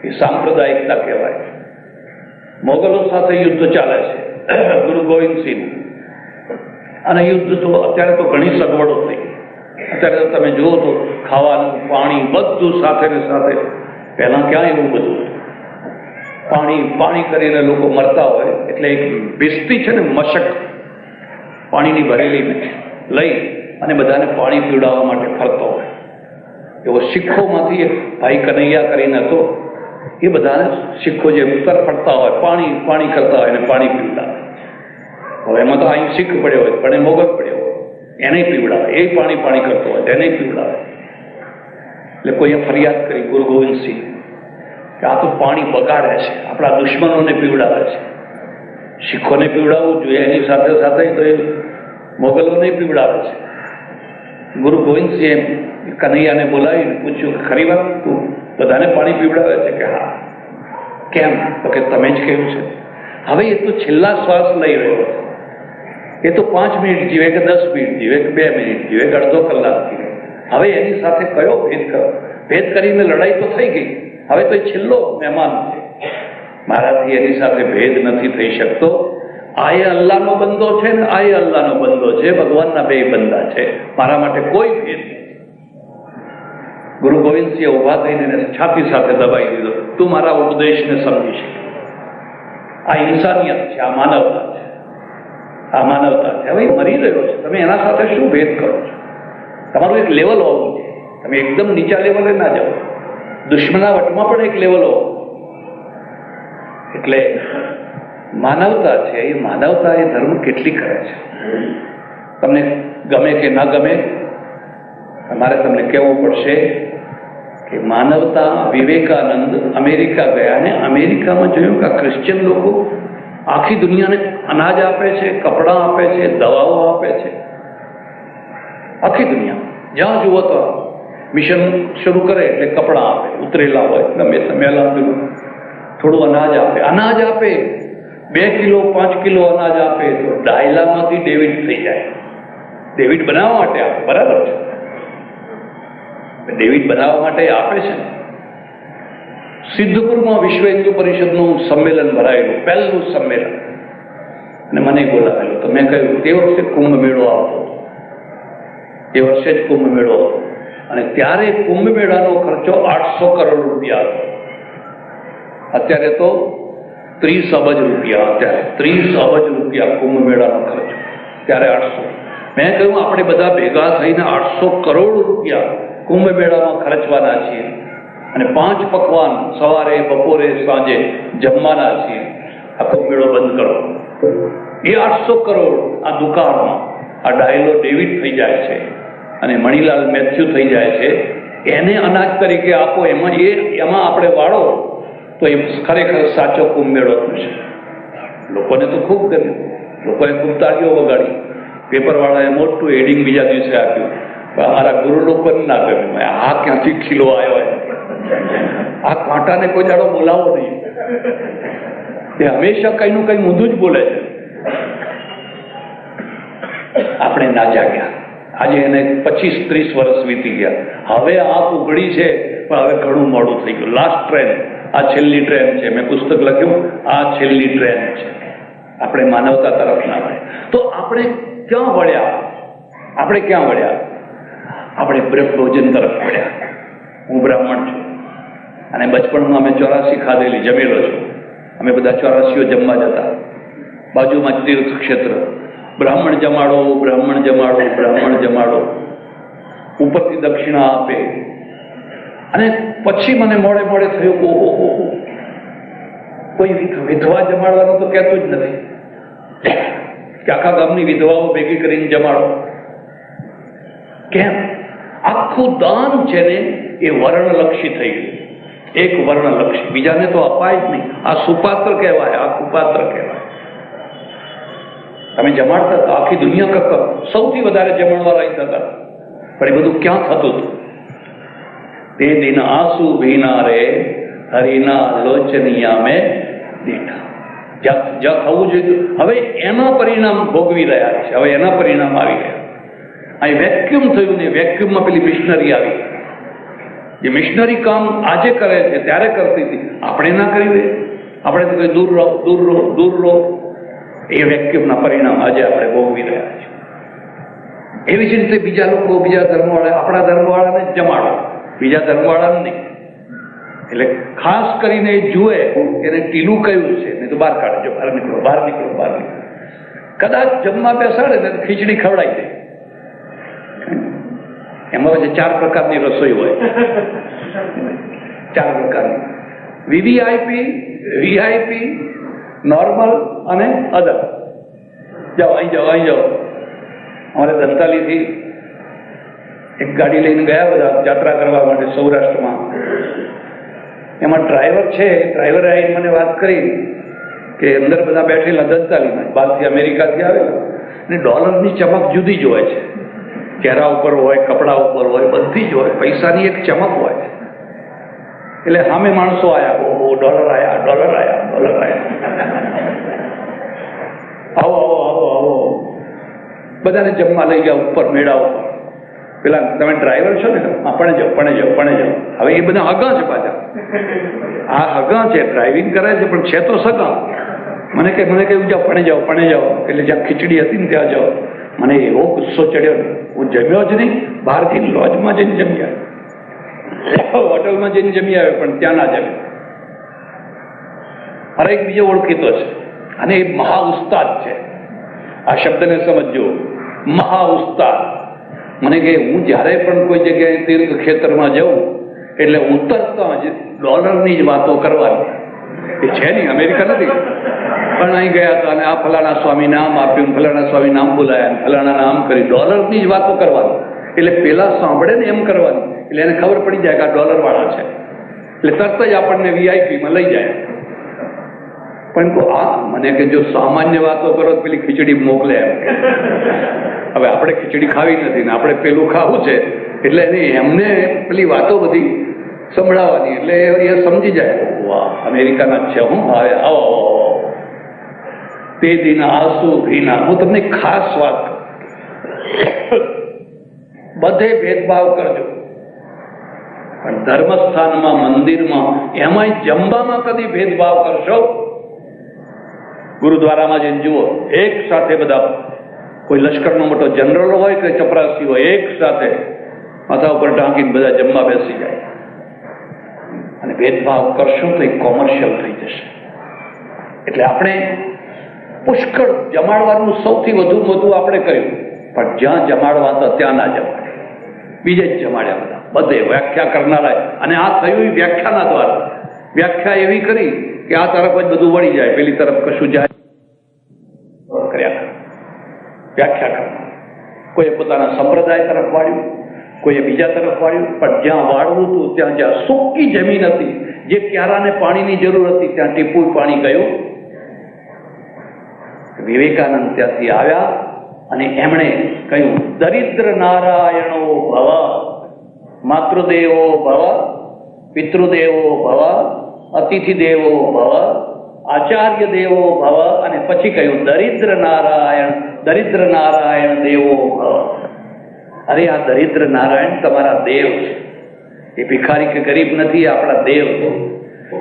S1: એ સાંપ્રદાયિકતા કહેવાય. મોગલો સાથે યુદ્ધ ચાલે છે, ગુરુ ગોવિંદસિંહ. અને યુદ્ધ તો અત્યારે તો ઘણી સગવડો થઈ. અત્યારે તો તમે જુઓ તો ખાવાનું, પાણી બધું સાથે ને સાથે. પહેલા ક્યાં એવું બધું પાણી કરીને લોકો મરતા હોય. એટલે એક બિસ્તી છે ને, મશક પાણીની ભરેલી લઈ અને બધાને પાણી પીવડાવવા માટે ફરતો હોય. એવો શીખોમાંથી એક ભાઈ કનૈયા કરીને હતો. એ બધાને શીખો જે ફરતા હોય, પાણી કરતા હોય અને પાણી પીવડાવે. હવે એમાં તો અહીં શીખ પડ્યો હોય, પણ એ મોગલ પડ્યો હોય, એને પીવડાવે. એ પાણી કરતો હોય, એને પીવડાવે. એટલે કોઈએ ફરિયાદ કરી ગુરુ ગોવિંદસિંહ કે આ તો પાણી બગાડે છે, આપણા દુશ્મનોને પીવડાવે છે. શીખોને પીવડાવવું જોઈએ, એની સાથે સાથે તો એ મોગલોને પીવડાવે છે. ગુરુ ગોવિંદસિંહે કનૈયાને બોલાવીને પૂછ્યું કે ખરી વાત તું બધાને પાણી પીવડાવે છે? કે હા. કેમ? તો કે તમે જ કહ્યું છે. હવે એ તો છેલ્લા શ્વાસ લઈ રહ્યો છે. એ તો 5 મિનિટ જીવે કે 10 મિનિટ જીવે કે 2 મિનિટ જીવે કે અડધો કલાક જીવે. હવે એની સાથે કયો ભેદ કરો? ભેદ કરીને લડાઈ તો થઈ ગઈ. હવે તો એ છેલ્લો મહેમાન છે. મારાથી એની સાથે ભેદ નથી થઈ શકતો. આ એ અલ્લાહનો બંદો છે ને આ એ અલ્લાહનો બંદો છે. ભગવાનના બે બંદા છે. મારા માટે કોઈ ભેદ નથી. ગુરુ ગોવિંદસિંહે ઉભા થઈને છાતી સાથે દબાઈ દીધો. તું મારા ઉપદેશને સમજી શકે. આ ઇન્સાનિયત છે, આ માનવતા છે, આ માનવતા છે. હવે મરી રહ્યો છે, તમે એના સાથે શું ભેદ કરો છો? તમારું એક લેવલ હોવું છે. તમે એકદમ નીચા લેવલે ના જાઓ. દુશ્મના વટમાં પણ એક લેવલ હોવો. એટલે માનવતા છે, એ માનવતા એ ધર્મ કેટલી કરે છે. તમને ગમે કે ના ગમે, તમારે તમને કહેવું પડશે કે માનવતા. વિવેકાનંદ અમેરિકા ગયા ને અમેરિકામાં જોયું કે આ ક્રિશ્ચિયન લોકો આખી દુનિયાને અનાજ આપે છે, કપડાં આપે છે, દવાઓ આપે છે. આખી દુનિયા જ્યાં જુઓ તો મિશન શરૂ કરે એટલે કપડાં આપે, ઉતરેલા હોય ગમે મેલા પેલું, થોડું અનાજ આપે 2 કિલો 5 કિલો અનાજ આપે તો ડાયલામાંથી ડેવિડ થઈ જાય. ડેવિડ બનાવવા માટે આપે, બરાબર છે. ડેવિડ બનાવવા માટે આપે છે. સિદ્ધપુરમાં વિશ્વ હિન્દુ પરિષદનું સંમેલન ભરાયેલું, પહેલું સંમેલન, અને મને બોલાવેલું. તો મેં કહ્યું તે વર્ષે કુંભ મેળો આવતો, એ વર્ષે જ કુંભ મેળો હતો. અને ત્યારે કુંભ મેળાનો ખર્ચો 800 કરોડ રૂપિયા હતો. અત્યારે તો 30 અબજ રૂપિયા. અત્યારે 30 અબજ રૂપિયા કુંભ મેળાનો ખર્ચો, ત્યારે 800. મેં કહ્યું આપણે બધા ભેગા થઈને 800 કરોડ રૂપિયા કુંભ મેળામાં ખર્ચવાના છીએ, અને 5 પકવાન સવારે, બપોરે, સાંજે જમવાના છીએ. આખો મેળો બંધ કરો. એ 800 કરોડ આ દુકાળમાં આ ડાયલો ડેવિડ થઈ જાય છે અને મણીલાલ મેથ્યુ થઈ જાય છે. એને અનાજ તરીકે આપો, એમાં આપણે વાળો તો એ ખરેખર સાચો કુંભ મેળો થશે. લોકોને તો ખૂબ ગમ્યું, લોકોએ ખૂબ તાળીઓ વગાડી. પેપરવાળાએ મોટું હેડિંગ બીજા દિવસે આપ્યું. અમારા ગુરુ લોકોને ના ગમ્યું. આ ક્યાંથી ખીલો આવ્યો? આ કાંટાને કોઈ દાડો બોલાવો નહીં. એ હંમેશા કઈનું કઈ ઊંધું જ બોલે છે. આપણે ના જાગ્યા. આજે એને 25-30 વર્ષ વીતી ગયા. હવે આંખ ઉઘડી છે, પણ હવે ઘણું મોડું થઈ ગયું. લાસ્ટ ટ્રેન, આ છેલ્લી ટ્રેન છે. મેં પુસ્તક લખ્યું, આ છેલ્લી ટ્રેન છે. આપણે માનવતા તરફ ના વળ્યા તો આપણે ક્યાં વળ્યા? આપણે બ્રહ્મભોજન તરફ વળ્યા. હું બ્રાહ્મણ છું અને બચપણમાં અમે 84 ખાધેલી જમેલો છું. અમે બધા 84 જમવા જતા. બાજુમાં તીર્થ ક્ષેત્ર, બ્રાહ્મણ જમાડો, ઉપરથી દક્ષિણા આપે. અને પછી મને મોડે થયું, ઓહો, કોઈ વિધવા જમાડવાનું તો કહેતું જ નથી કે આખા ગામની વિધવાઓ ભેગી કરીને જમાડો. કેમ? આખું દાન છે ને એ વર્ણલક્ષી થઈ ગયું. એક વર્ણલક્ષી, બીજાને તો અપાય જ નહીં. આ સુપાત્ર કહેવાય, આ કુપાત્ર કહેવાય. તમે જમાડતા હતા, આખી દુનિયા કક્કર સૌથી વધારે જમણવાર રહી થતા, પણ એ બધું ક્યાં થતું હતું? તે દિન આંસુ ભીના રે હરિના લોચનિયા મેં દેઠા. જ્યાં થવું જોઈએ હવે એના પરિણામ ભોગવી રહ્યા છે. હવે એના પરિણામ આવી રહ્યા. અહીં વેક્યુમ થયું ને, વેક્યુમમાં પેલી મિશનરી આવી. જે મિશનરી કામ આજે કરે છે ત્યારે કરતી હતી, આપણે ના કર્યું. આપણે તો કઈ દૂર રહો. એ વેક્યુમના પરિણામ આજે આપણે ભોગવી રહ્યા છીએ. એવી જ રીતે બીજા લોકો, બીજા ધર્મવાળા, આપણા ધર્મવાળાને જ જમાડો, બીજા ધર્મવાળાને નહીં. એટલે ખાસ કરીને જુએ એને ટીલું કયું છે, નહીં તો બહાર કાઢજો, બહાર નીકળો. કદાચ જમવા બેસાડે ને ખીચડી ખવડાવી દે. એમાં પછી 4 પ્રકારની રસોઈ હોય. 4 પ્રકારની: વીવીઆઈપી, નોર્મલ અને અદર. જાઓ, અહીં જાઓ. અમારે દંતાલીથી એક ગાડી લઈને ગયા બધા યાત્રા કરવા માટે સૌરાષ્ટ્રમાં. એમાં ડ્રાઈવર છે, ડ્રાઈવરે આવીને મને વાત કરી કે અંદર બધા બેઠેલા દંતાલીમાં, બહારથી અમેરિકાથી આવેલા, અને ડોલરની ચમક જુદી જ હોય છે. ચહેરા ઉપર હોય, કપડા ઉપર હોય, બધી જ હોય. પૈસાની એક ચમક હોય. એટલે સામે માણસો આવ્યા, ઓહો, ડોલર આવ્યા. આવો. બધાને જમવા લઈ ગયા ઉપર મેળા ઉપર. પેલા તમે ડ્રાઈવર છો ને, પણ જાઓ. હવે એ બધા હગા છે પાછા. આ હગા છે, ડ્રાઇવિંગ કરે છે, પણ છે તો સગા. મને કહ્યું જાઓ, પણ જાઓ. એટલે જ્યાં ખીચડી હતી ને ત્યાં જાઓ. મને એવો ગુસ્સો ચડ્યો ને, હું જમ્યો જ નહીં. બહારથી લોજમાં જઈને જમી આવ્યો, હોટલમાં જઈને જમી આવ્યો, પણ ત્યાં ના જમ્યો. હરેક બીજો ઓળખીતો છે અને એ મહા ઉસ્તાદ છે. આ શબ્દને સમજો, મહા ઉસ્તાદ. મને કહે, હું જ્યારે પણ કોઈ જગ્યાએ તીર્થ ક્ષેત્રમાં જાઉં એટલે ઉતરતા જ ડોલરની જ વાતો કરવાની. એ છે નહીં, અમેરિકા નથી, પણ અહીં ગયા હતા અને આ ફલાણા સ્વામી નામ આપ્યું, ફલાણા સ્વામી નામ બોલાયા, ફલાણા નામ કરી, ડોલરની જ વાતો કરવાની. એટલે પેલા સાંભળે ને એમ કરવાની, એટલે એને ખબર પડી જાય કે આ ડોલર વાળા છે. એટલે તરત જ આપણને વીઆઈપીમાં લઈ જાય. પણ મને કે જો સામાન્ય વાતો કરો પેલી ખીચડી મોકલે એમ. હવે આપણે ખીચડી ખાવી નથી ને આપણે પેલું ખાવું છે, એટલે એમને પેલી વાતો બધી સંભળાવવાની. એટલે એ સમજી જાય, વાહ, અમેરિકાના જ છે. હું હવે આવો. તે દિન આંસુ ભીના. હું તમને ખાસ વાત, બધે ભેદભાવ કરજો, પણ ધર્મસ્થાનમાં, મંદિરમાં, એમાંય જમવામાં કદી ભેદભાવ કરશો? ગુરુદ્વારામાં જઈને જુઓ, એક સાથે બધા, કોઈ લશ્કરનો મોટો જનરલ હોય કે ચપરાસી હોય, એક સાથે માથા ઉપર ઢાંકીને બધા જમવા બેસી જાય. અને ભેદભાવ કરશો તો એ કોમર્શિયલ થઈ જશે. એટલે આપણે પુષ્કળ જમાડવાનું સૌથી વધુ આપણે કર્યું, પણ જ્યાં જમાડવા હતા ત્યાં ના જમાડે, બીજે જ જમાડ્યા બધે વ્યાખ્યા કરનારા. અને આ થયું વ્યાખ્યાના દ્વારા. વ્યાખ્યા એવી કરી કે આ તરફ જ બધું વળી જાય, પેલી તરફ કશું જાય. વ્યાખ્યા કરનાર કોઈએ પોતાના સંપ્રદાય તરફ વાળ્યું, કોઈએ બીજા તરફ વાળ્યું, પણ જ્યાં વાળવું હતું ત્યાં, જ્યાં સૂકી જમીન હતી, જે ક્યારાને પાણીની જરૂર હતી, ત્યાં ટીપું પાણી ગયું. વિવેકાનંદ ત્યાંથી આવ્યા અને એમણે કહ્યું, દરિદ્ર નારાયણો ભવ, માતૃદેવો ભવ, પિતૃદેવો ભવ, અતિથિ દેવો ભવ, આચાર્ય દેવો ભવ. અને પછી કહ્યું, દરિદ્ર નારાયણ દેવો ભવ. અરે આ દરિદ્ર નારાયણ તમારા દેવ છે, એ ભિખારી કે ગરીબ નથી, આપણા દેવ છે.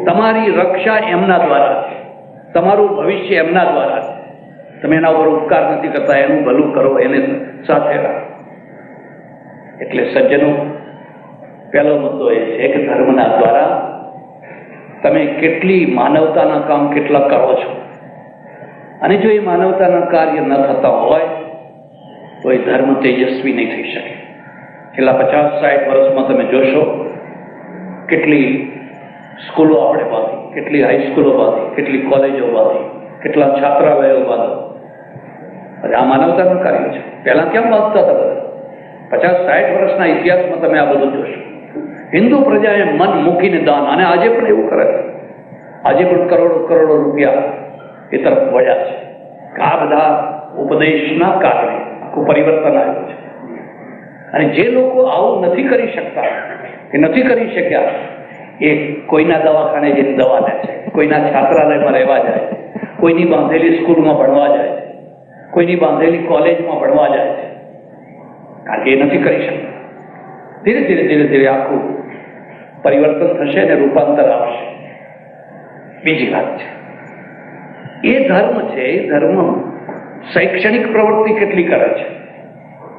S1: તમારી રક્ષા એમના દ્વારા છે, તમારું ભવિષ્ય એમના દ્વારા છે. તમે એના ઉપર ઉપકાર નથી કરતા, એનું ભલું કરો, એને સાથે રાખો. એટલે સજ્જનો, પહેલો મુદ્દો એ છે કે ધર્મના દ્વારા તમે કેટલી માનવતાના કામ કેટલા કરો છો. અને જો એ માનવતાના કાર્ય ન થતા હોય તો એ ધર્મ તેજસ્વી નહીં થઈ શકે. છેલ્લા 50-60 વર્ષમાં તમે જોશો કેટલી સ્કૂલો આપણે બાંધી, કેટલી હાઈસ્કૂલો બાંધી, કેટલી કોલેજો બાંધી, કેટલા છાત્રાલયો બાંધો. આ માનવતાનું કાર્ય છે. પહેલા કેમ બાંધતા હતા બધા? 50-60 વર્ષના ઇતિહાસમાં તમે આ બધું જોશો. હિન્દુ પ્રજાએ મન મૂકીને દાન, અને આજે પણ એવું કરે છે. આજે પણ કરોડો રૂપિયા એ તરફ વળ્યા છે. આ બધા ઉપદેશના કારણે આખું પરિવર્તન આવ્યું છે. અને જે લોકો આવું નથી કરી શકતા કે નથી કરી શક્યા, એ કોઈના દવાખાને જઈને દવા લે છે, કોઈના છાત્રાલયમાં રહેવા જાય છે, કોઈની બાંધેલી સ્કૂલમાં ભણવા જાય છે, કોઈની બાંધેલી કોલેજમાં ભણવા જાય છે, કારણ કે એ નથી કરી શકતા. ધીરે ધીરે આખું પરિવર્તન થશે ને રૂપાંતર આવશે. બીજી વાત છે, એ ધર્મ છે, એ ધર્મ શૈક્ષણિક પ્રવૃત્તિ કેટલી કરે છે?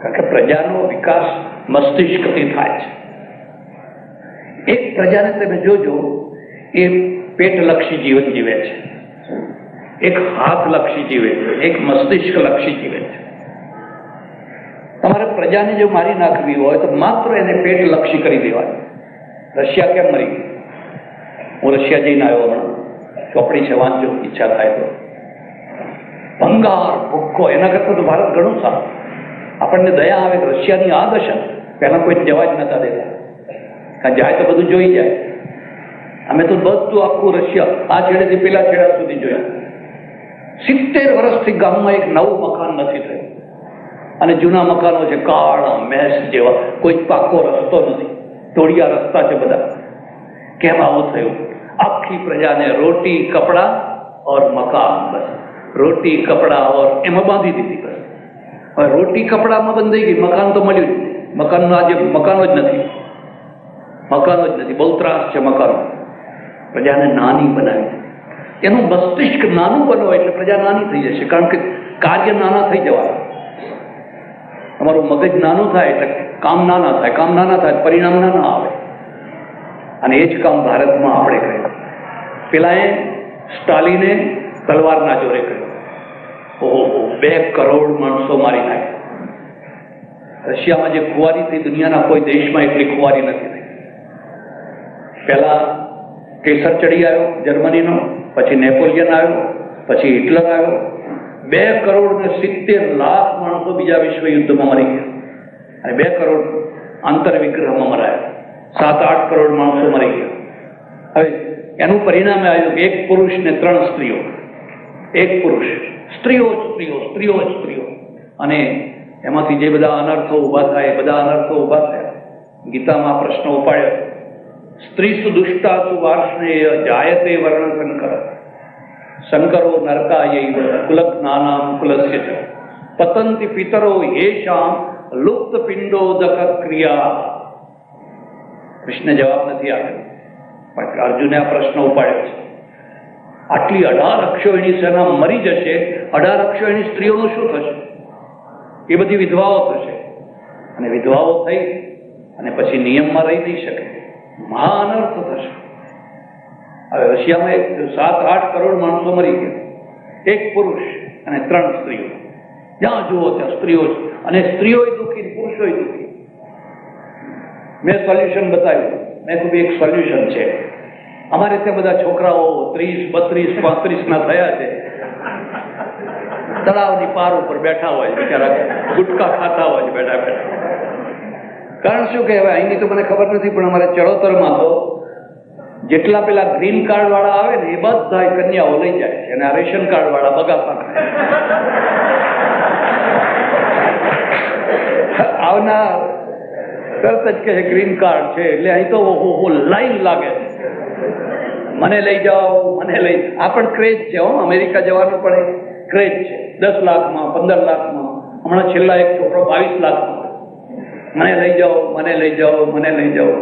S1: કારણ કે પ્રજાનો વિકાસ મસ્તિષ્કથી થાય છે. એક પ્રજાને તમે જોજો, એ પેટલક્ષી જીવન જીવે છે, એક હાથલક્ષી જીવે છે, એક મસ્તિષ્કલક્ષી જીવે છે. તમારે પ્રજાને જો મારી નાખવી હોય તો માત્ર એને પેટલક્ષી કરી દેવાની. રશિયા કેમ મરી ગઈ? હું રશિયા જઈને આવ્યો હમણાં, ચોપડી છે, વાંચજો ઈચ્છા થાય તો. ભંગાર ભૂખો, એના કરતાં તો ભારત ઘણું સારું. આપણને દયા આવે કે રશિયાની આ દશા, પહેલાં કોઈ જવા જ નતા દેતા, કારણ જાય તો બધું જોઈ જાય. અમે તો બધું આખું રશિયા આ છેડેથી પેલા છેડા સુધી જોયા. 70 વર્ષથી ગામમાં એક નવું મકાન નથી થયું, અને જૂના મકાનો છે કાળા મેસ જેવા, કોઈ પાકો રસ્તો નથી, તોડિયા રસ્તા છે બધા. કેમ આવું થયું? આખી પ્રજાને રોટી કપડા ઓર મકાન, બસ રોટી કપડા ઓર એમાં બાંધી દીધી. બસ હવે રોટી કપડામાં બંધાઈ ગઈ, મકાન તો મળ્યું જ નહીં. મકાનનો આજે મકાનો જ નથી, બહુ ત્રાસ છે મકાનો. પ્રજાને નાની બનાવી, એનું મસ્તિષ્ક નાનું બનો એટલે પ્રજા નાની થઈ જશે, કારણ કે કાર્ય નાના થઈ જવાના. તમારું મગજ નાનું થાય એટલે કામ નાના થાય, કામ નાના થાય પરિણામ નાના આવે. અને એ જ કામ ભારતમાં આપણે કર્યું. પેલા સ્ટાલિને તલવારના જોરે કર્યું. ઓહો, 2 કરોડ માણસો મારી નાખ્યા. રશિયામાં જે ખુવારી થઈ, દુનિયાના કોઈ દેશમાં એટલી ખુવારી નથી થઈ. પહેલા કેસર ચડી આવ્યો જર્મનીનો, પછી નેપોલિયન આવ્યો, પછી હિટલર આવ્યો. 2 કરોડ ને 70 લાખ માણસો બીજા વિશ્વ યુદ્ધમાં મરી ગયા, અને 2 કરોડ આંતરવિગ્રહમાં મરાયા. 7-8 કરોડ માણસો મરી ગયા. હવે એનું પરિણામ આવ્યું કે 1 પુરુષ ને 3 સ્ત્રીઓ. 1 પુરુષ, સ્ત્રીઓ જ સ્ત્રીઓ. અને એમાંથી જે બધા અનર્થો ઊભા થાય, એ બધા અનર્થો ઊભા થયા. ગીતામાં પ્રશ્ન ઉપાડ્યો, સ્ત્રીસુ દુષ્ટાસુ વાર્ષ્ણેય જાયતે વર્ણ સંકર, શંકરો નરકાયૈવ કુલજ્ઞાનામ કુલસ્ય ચ પતંતિ પિતરો યેષામ લુપ્ત પિંડોદક ક્રિયા. કૃષ્ણ જવાબ નથી આપ્યો, પણ અર્જુને આ પ્રશ્ન ઉપાડ્યો છે. આટલી 18 અક્ષોહિણી સેના મરી જશે, 18 અક્ષોહિણી સ્ત્રીઓનું શું થશે? એ બધી વિધવાઓ થશે, અને વિધવાઓ થઈ અને પછી નિયમમાં રહી નહીં શકે, મહા અનર્થ થશે. હવે રશિયામાં 7-8 કરોડ માણસો મરી ગયા, 1 પુરુષ અને 3 સ્ત્રીઓ. જ્યાં જુઓ ત્યાં સ્ત્રીઓ, અને સ્ત્રીઓય દુઃખી, પુરુષોય દુઃખી. મેં સોલ્યુશન બતાવ્યું. મેં કહ્યું એક સોલ્યુશન છે. અમારે ત્યાં બધા છોકરાઓ 30, 32, 35 ના થયા છે, તળાવની પાર ઉપર બેઠા હોય, બિચારા ગુટકા ખાતા હોય બેઠા બેઠા. કારણ શું કે હવે અહીંની તો મને ખબર નથી, પણ અમારે ચડોતરમાં તો જેટલા પેલા ગ્રીન કાર્ડ વાળા આવે ને, એ બધા કન્યાઓ લઈ જાય છે, અને આ રેશન કાર્ડ વાળા બગાસા આવના તરત જ કહે ગ્રીન કાર્ડ છે, એટલે અહીં તો લાઈન લાગે છે, મને લઈ જાઓ, મને લઈ. આ પણ ક્રેઝ છે હો, અમેરિકા જવાનો પણ એક ક્રેઝ છે. 10 લાખમાં, 15 લાખમાં. હમણાં છેલ્લા એક છોકરો 22 લાખમાં. મને લઈ જાઓ, મને લઈ જાઓ, મને લઈ જાઓ.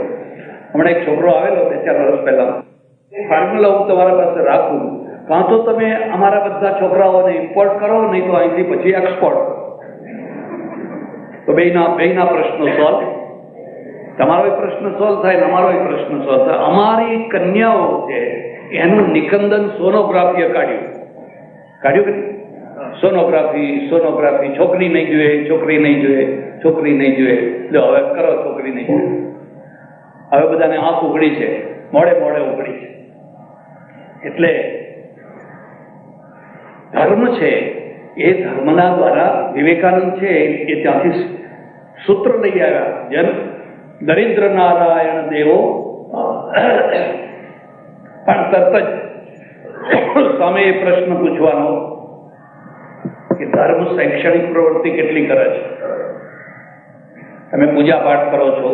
S1: હમણાં એક છોકરો આવેલો 2-4 વર્ષ પહેલા, ફોર્મ્યુલા હું તમારા પાસે રાખું, કાં તો તમે અમારા બધા છોકરાઓને ઇમ્પોર્ટ કરો, નહીં તો અહીંથી પછી એક્સપોર્ટ કરો. તો બેયના પ્રશ્નો સોલ્વ, તમારો પ્રશ્ન સોલ્વ થાય, અમારો પ્રશ્ન સોલ્વ થાય. અમારી કન્યાઓ છે એનું નિકંદન સોનોગ્રાફીએ કાઢ્યું કે સોનોગ્રાફી. છોકરી નહીં જોઈએ, છોકરી નહીં જોઈએ, છોકરી નહીં જોઈએ. જો હવે કરો, છોકરી નહીં જોઈએ. હવે બધાને આંખ ઉઘડી છે, મોડે ઉઘડી છે. એટલે ધર્મ છે એ ધર્મના દ્વારા વિવેકાનંદ છે એ ત્યાંથી સૂત્ર લઈ આવ્યા. જેમ દરિદ્ર નારાયણ દેવો પણ તરત જ સામે એ પ્રશ્ન પૂછવાનો કે ધર્મ શૈક્ષણિક પ્રવૃત્તિ કેટલી કરે છે? તમે પૂજા પાઠ કરો છો,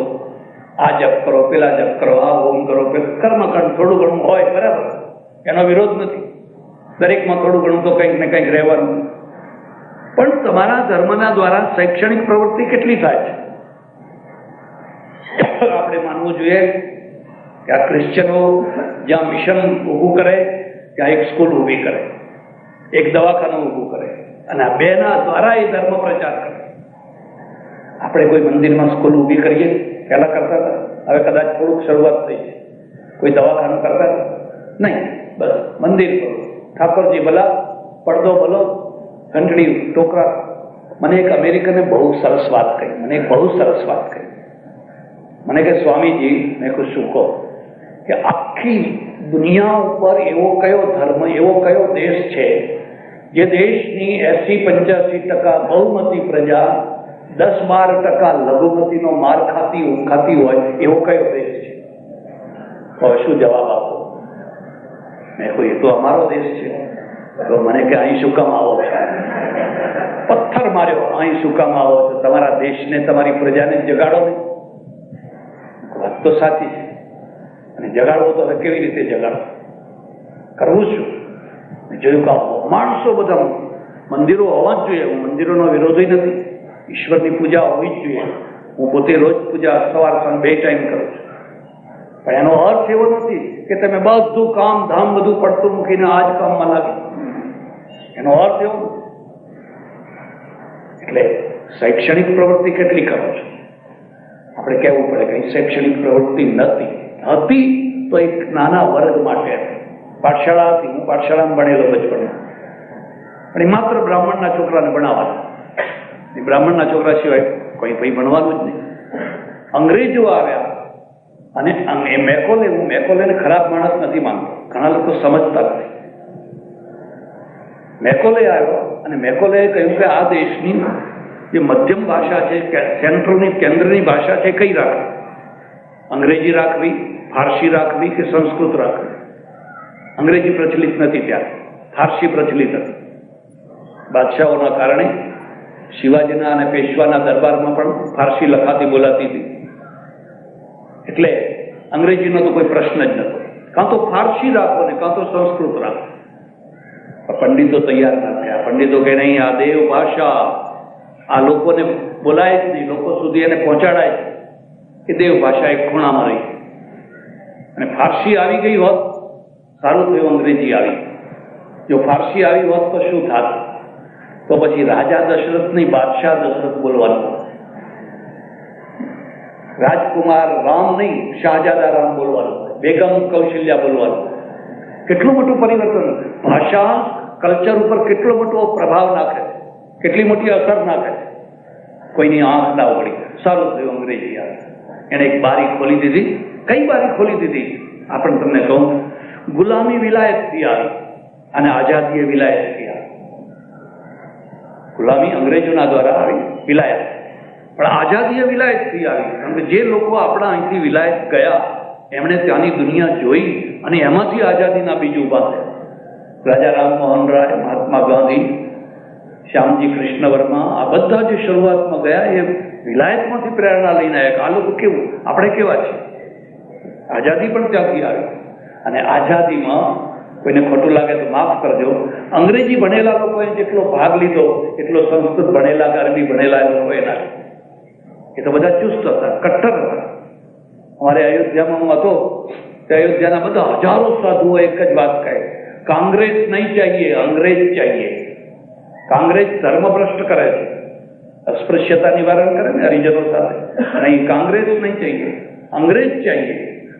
S1: આ જપ કરો, પેલા જપ કરો, આ હોમ કરો, કર્મકાંડ થોડું ઘણું હોય, બરાબર, એનો વિરોધ નથી. દરેકમાં થોડું ઘણું તો કંઈક ને કંઈક રહેવાનું. પણ તમારા ધર્મના દ્વારા શૈક્ષણિક પ્રવૃત્તિ કેટલી થાય છે? આપણે માનવું જોઈએ કે આ ક્રિશ્ચનો જ્યાં મિશન ઊભું કરે ત્યાં એક સ્કૂલ ઊભી કરે, એક દવાખાનું ઊભું કરે, અને આ બેના દ્વારા એ ધર્મ પ્રચાર કરે. આપણે કોઈ મંદિરમાં સ્કૂલ ઊભી કરીએ, પહેલા કરતા હતા, હવે કદાચ થોડુંક શરૂઆત થઈ છે. કોઈ દવાખાનું કરતા હતા નહીં, બસ મંદિર કરો, ઠાકોરજી ભલા, પડદો ભલો, ઘંટડી ટોકરા. મને એક અમેરિકને બહુ સરસ વાત કહી, મને કે સ્વામીજી, મેં કહું શું કહો? કે આખી દુનિયા ઉપર એવો કયો ધર્મ, એવો કયો દેશ છે જે દેશની 80-85% બહુમતી પ્રજા 10-12% લઘુમતીનો માર ખાતી હોય એવો કયો દેશ છે? હવે શું જવાબ આપો? મેં કહ્યું એ તો અમારો દેશ છે. તો મને કે અહીં શું કામ આવો છો? પથ્થર માર્યો, અહીં શું કામ આવો છો? તમારા દેશને, તમારી પ્રજાને જગાડો નહીં. વાત તો સાચી છે, અને જગાડવો તો કેવી રીતે જગાડો? કરવું શું? જોયું કે માણસો બધા મંદિરો હોવા જ જોઈએ. હું મંદિરોનો વિરોધી નથી, ઈશ્વરની પૂજા હોવી જ જોઈએ. હું પોતે રોજ પૂજા સવાર સાંજ 2 ટાઈમ કરું છું. પણ એનો અર્થ એવો નથી કે તમે બધું કામ ધામ બધું પડતું મૂકીને આ જ કામમાં લાગી. એનો અર્થ એવો નથી. એટલે શૈક્ષણિક પ્રવૃત્તિ કેટલી કરો છો? આપણે કહેવું પડે કે શૈક્ષણિક પ્રવૃત્તિ હતી તો એક નાના વર્ગ માટે હતી. પાઠશાળા હતી, હું પાઠશાળામાં ભણેલો બચપણમાં, પણ એ માત્ર બ્રાહ્મણના છોકરાને ભણાવવાના. એ બ્રાહ્મણના છોકરા સિવાય કોઈ ભણવાનું જ નહીં. અંગ્રેજો આવ્યા અને હું મેકોલેને ખરાબ માણસ નથી માનતો, ઘણા લોકો સમજતા નથી. મેકોલે આવ્યો અને મેકોલે કહ્યું કે આ દેશની જે મધ્યમ ભાષા છે, કેન્દ્રની ભાષા છે, કઈ રાખવી? અંગ્રેજી રાખવી, ફારસી રાખવી કે સંસ્કૃત રાખવી? અંગ્રેજી પ્રચલિત નથી ત્યારે, ફારસી પ્રચલિત હતી. બાદશાહોના કારણે શિવાજીના અને પેશવાના દરબારમાં પણ ફારસી લખાતી બોલાતી હતી. એટલે અંગ્રેજીનો તો કોઈ પ્રશ્ન જ નતો. કાં તો ફારસી રાખો ને કાં તો સંસ્કૃત રાખો. પંડિતો તૈયાર ના થયા. પંડિતો કે નહીં, આ દેવ ભાષા આ લોકોને બોલાય જ નહીં, લોકો સુધી એને પહોંચાડાય કે દેવ ભાષા એક ખૂણામાં રહી. અને ફારસી આવી ગઈ હોત સારું થયું, અંગ્રેજી આવી. જો ફારસી આવી હોત તો શું થાત? તો પછી રાજા દશરથ નહીં, બાદશાહ દશરથ બોલવાનું. રાજકુમાર રામ નહીં, શાહજાદા રામ બોલવાનું. બેગમ કૌશલ્યા બોલવાનું. કેટલું મોટું પરિવર્તન! ભાષા કલ્ચર ઉપર કેટલો મોટો પ્રભાવ નાખે, કેટલી મોટી અસર નાખે. કોઈની આંખ ના ઉઘડી, સારું થયું અંગ્રેજી આવે. એને એક બારી ખોલી દીધી. કઈ બારી ખોલી દીધી? આપણે તમને કહું, ગુલામી વિલાયતથી આવી અને આઝાદી વિલાયતથી આવી. ગુલામી અંગ્રેજોના દ્વારા આવી, વિલાયત. પણ આઝાદી વિલાયતથી આવી. કારણ કે જે લોકો આપણા અહીંથી વિલાયત ગયા એમણે ત્યાંની દુનિયા જોઈ અને એમાંથી આઝાદીના બીજ ઉભા થયા. રાજા રામમોહન રાય, મહાત્મા ગાંધી, શ્યામજી કૃષ્ણ વર્મા, આ બધા જે શરૂઆતમાં ગયા એ વિલાયતમાંથી પ્રેરણા લઈને આવ્યા. આ લોકો કેવું, આપણે કેવા છે? આઝાદી પણ ત્યાંથી આવી. અને આઝાદીમાં કોઈને ખોટું લાગે તો માફ કરજો, અંગ્રેજી ભણેલા લોકોએ જેટલો ભાગ લીધો એટલો સંસ્કૃત ભણેલા કે અરબી ભણેલા લોકોએ ના લીધો. એ તો બધા ચુસ્ત હતા, કટ્ટર હતા. અમારે અયોધ્યામાં હું હતો તે અયોધ્યાના બધા હજારો સાધુઓ એક જ વાત કહે, કાંગ્રેસ નહીં ચાહીએ, અંગ્રેજ ચાહીએ. કાંગ્રેસ ધર્મભ્રષ્ટ કરે છે, અસ્પૃશ્યતા નિવારણ કરે ને હરિજનો સાથે. નહીં, કાંગ્રેસ નહીં ચાહીએ, અંગ્રેજ ચાહીએ.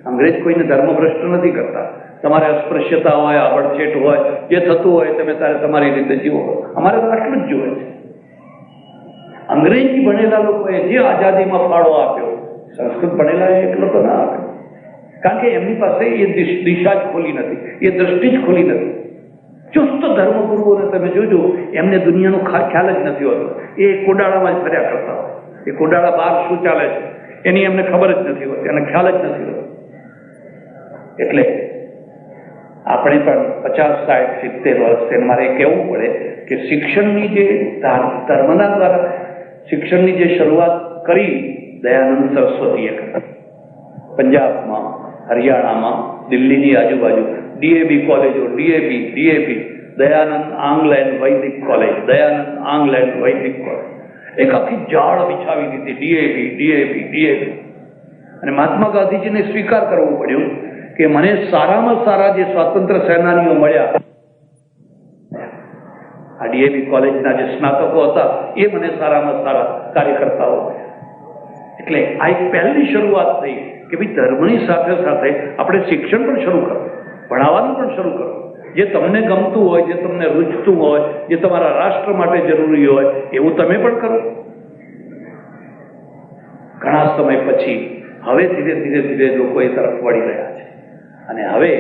S1: અંગ્રેજ કોઈને ધર્મભ્રષ્ટ નથી કરતા. તમારે અસ્પૃશ્યતા હોય, આબડછેટ હોય, જે થતું હોય તમે તારે તમારી રીતે જીવો. અમારે તો આટલું જ જોઈએ છે. અંગ્રેજી ભણેલા લોકોએ જે આઝાદીમાં ફાળો આપ્યો, સંસ્કૃત ભણેલા એટલો તો ના આપ્યો. કારણ કે એમની પાસે એ દિશા જ ખોલી નથી, એ દ્રષ્ટિ જ ખોલી નથી. ચુસ્ત ધર્મગુરુઓને તમે જોજો, એમને દુનિયાનો ખ્યાલ જ નથી હોતો. એ કોડાળામાં જ ફર્યા કરતા હોય. એ કોડાળા બહાર શું ચાલે છે એની એમને ખબર જ નથી હોતી, એને ખ્યાલ જ નથી હોતો. એટલે આપણે પણ 50, 60, 70 વર્ષ મારે કહેવું પડે કે શિક્ષણની જે ધર્મના દ્વારા શિક્ષણની જે શરૂઆત કરી દયાનંદ સરસ્વતીએ કરી, પંજાબમાં, હરિયાણામાં, દિલ્હીની આજુબાજુ ડીએબી કોલેજો, ડીએપી, દયાનંદ આંગ્લ એન્ડ વૈદિક કોલેજ, દયાનંદ આંગ્લ એન્ડ વૈદિક કોલેજ, એક આખી જાળ બિછાવી દીધી, ડીએપી. અને મહાત્મા ગાંધીજીને સ્વીકાર કરવું પડ્યું કે મને સારામાં સારા જે સ્વાતંત્ર્ય સેનાનીઓ મળ્યા, આ ડીએપી કોલેજના જે સ્નાતકો હતા એ મને સારામાં સારા કાર્યકર્તાઓ મળ્યા. એટલે આ એક પહેલી શરૂઆત થઈ કે ભાઈ ધર્મની સાથે સાથે આપણે શિક્ષણ પણ શરૂ કરો, ભણાવવાનું પણ શરૂ કરો. જે તમને ગમતું હોય, જે તમને રૂચતું હોય, જે તમારા રાષ્ટ્ર માટે જરૂરી હોય એવું તમે પણ કરો. ઘણા સમય પછી હવે ધીરે ધીરે લોકો એ તરફ વળી રહ્યા છે. અને હવે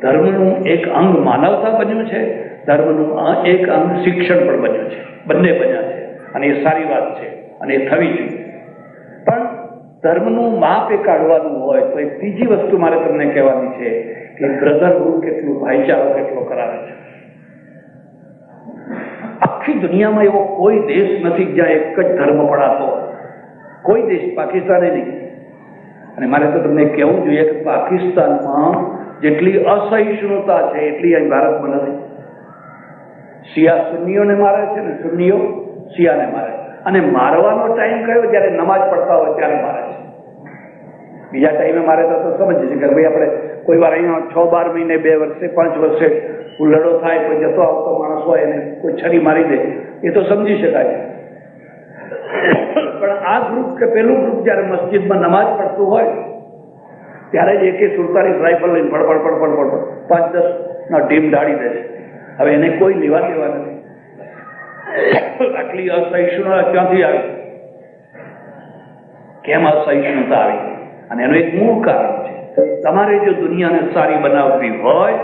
S1: ધર્મનું એક અંગ માનવતા બન્યું છે, ધર્મનું એક અંગ શિક્ષણ પણ બન્યું છે. બંને બન્યા છે અને એ સારી વાત છે અને એ થવી જોઈએ. પણ ધર્મનું માપ એ કાઢવાનું હોય તો એક ત્રીજી વસ્તુ મારે તમને કહેવાની છે કે બ્રધરહુડ કેટલું, ભાઈચારો કેટલો કરાવે છે. આખી દુનિયામાં એવો કોઈ દેશ નથી જ્યાં એક જ ધર્મ પડાતો હોય, કોઈ દેશ, પાકિસ્તાને નહીં. અને મારે તો તમને કહેવું જોઈએ કે પાકિસ્તાનમાં જેટલી અસહિષ્ણુતા છે એટલી અહીં ભારતમાં નથી. શિયા સુન્નીઓને મારે છે ને સુન્નીઓ શિયાને મારે, અને મારવાનો ટાઈમ કયો? જ્યારે નમાજ પડતા હોય ત્યારે મારે છે. બીજા ટાઈમે મારે તો સમજીએ છીએ કે ભાઈ આપણે કોઈ વાર અહીંયા 6-12 મહિને, 2 વર્ષે, 5 વર્ષે હુલ્લડો થાય, કોઈ જતો આવતો માણસ હોય એને કોઈ છરી મારી દે, એ તો સમજી શકાય. પણ આ ગ્રુપ કે પેલું ગ્રુપ જ્યારે મસ્જિદમાં નમાજ પડતું હોય ત્યારે જ AK-47 રાઇફલ લઈને ફડફડ 5-10 ટીમ ઢાળી દે છે. હવે એને કોઈ લેવા દેવા નથી. આટલી અસહિષ્ણુતા ક્યાંથી આવી? કેમ અસહિષ્ણુતા આવી? અને એનું એક મૂળ કારણ છે, તમારે જો દુનિયાને સારી બનાવવી હોય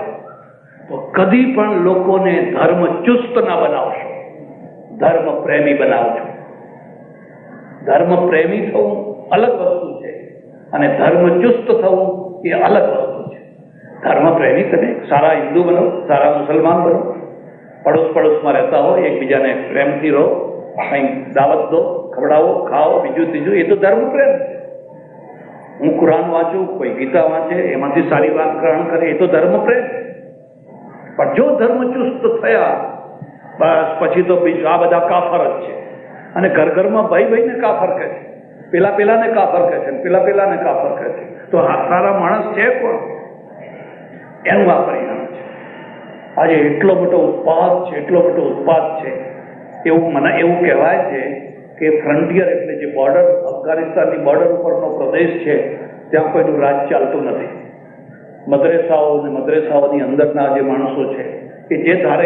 S1: તો કદી પણ લોકોને ધર્મ ચુસ્ત ના બનાવશો, ધર્મ પ્રેમી બનાવજો. ધર્મ પ્રેમી થવું અલગ વસ્તુ છે અને ધર્મ ચુસ્ત થવું એ અલગ વસ્તુ છે. ધર્મ પ્રેમી તમે સારા હિન્દુ બનો, સારા મુસલમાન બનો, પડોશમાં રહેતા હોય, એકબીજાને પ્રેમથી રહો, કંઈક દાવત દો, ખવડાવો, ખાઓ, બીજું ત્રીજું, એ તો ધર્મ પ્રેમ છે. હું કુરાન વાંચું, કોઈ ગીતા વાંચે, એમાંથી સારી વાત ગ્રહણ કરે, એ તો ધર્મ પ્રેમ. પણ જો ધર્મ ચુસ્ત થયા બસ પછી તો બીજું આ બધા કાફર જ છે. અને ઘરમાં ભાઈને કાફર કહે છે, પેલાને કાફર કહે છે, પેલાને કાફર કહે છે. તો આ સારા માણસ છે કોણ? એનું આ પરિણામ છે. આજે એટલો મોટો ઉત્પાદ છે, એવું કહેવાય છે કે ફ્રન્ટિયર એટલે જે બોર્ડર, અફઘાનિસ્તાનની બોર્ડર ઉપરનો પ્રદેશ છે ત્યાં કોઈનું રાજ ચાલતું નથી. મદ્રેસાઓની અંદરના જે માણસો છે કે જે ધારે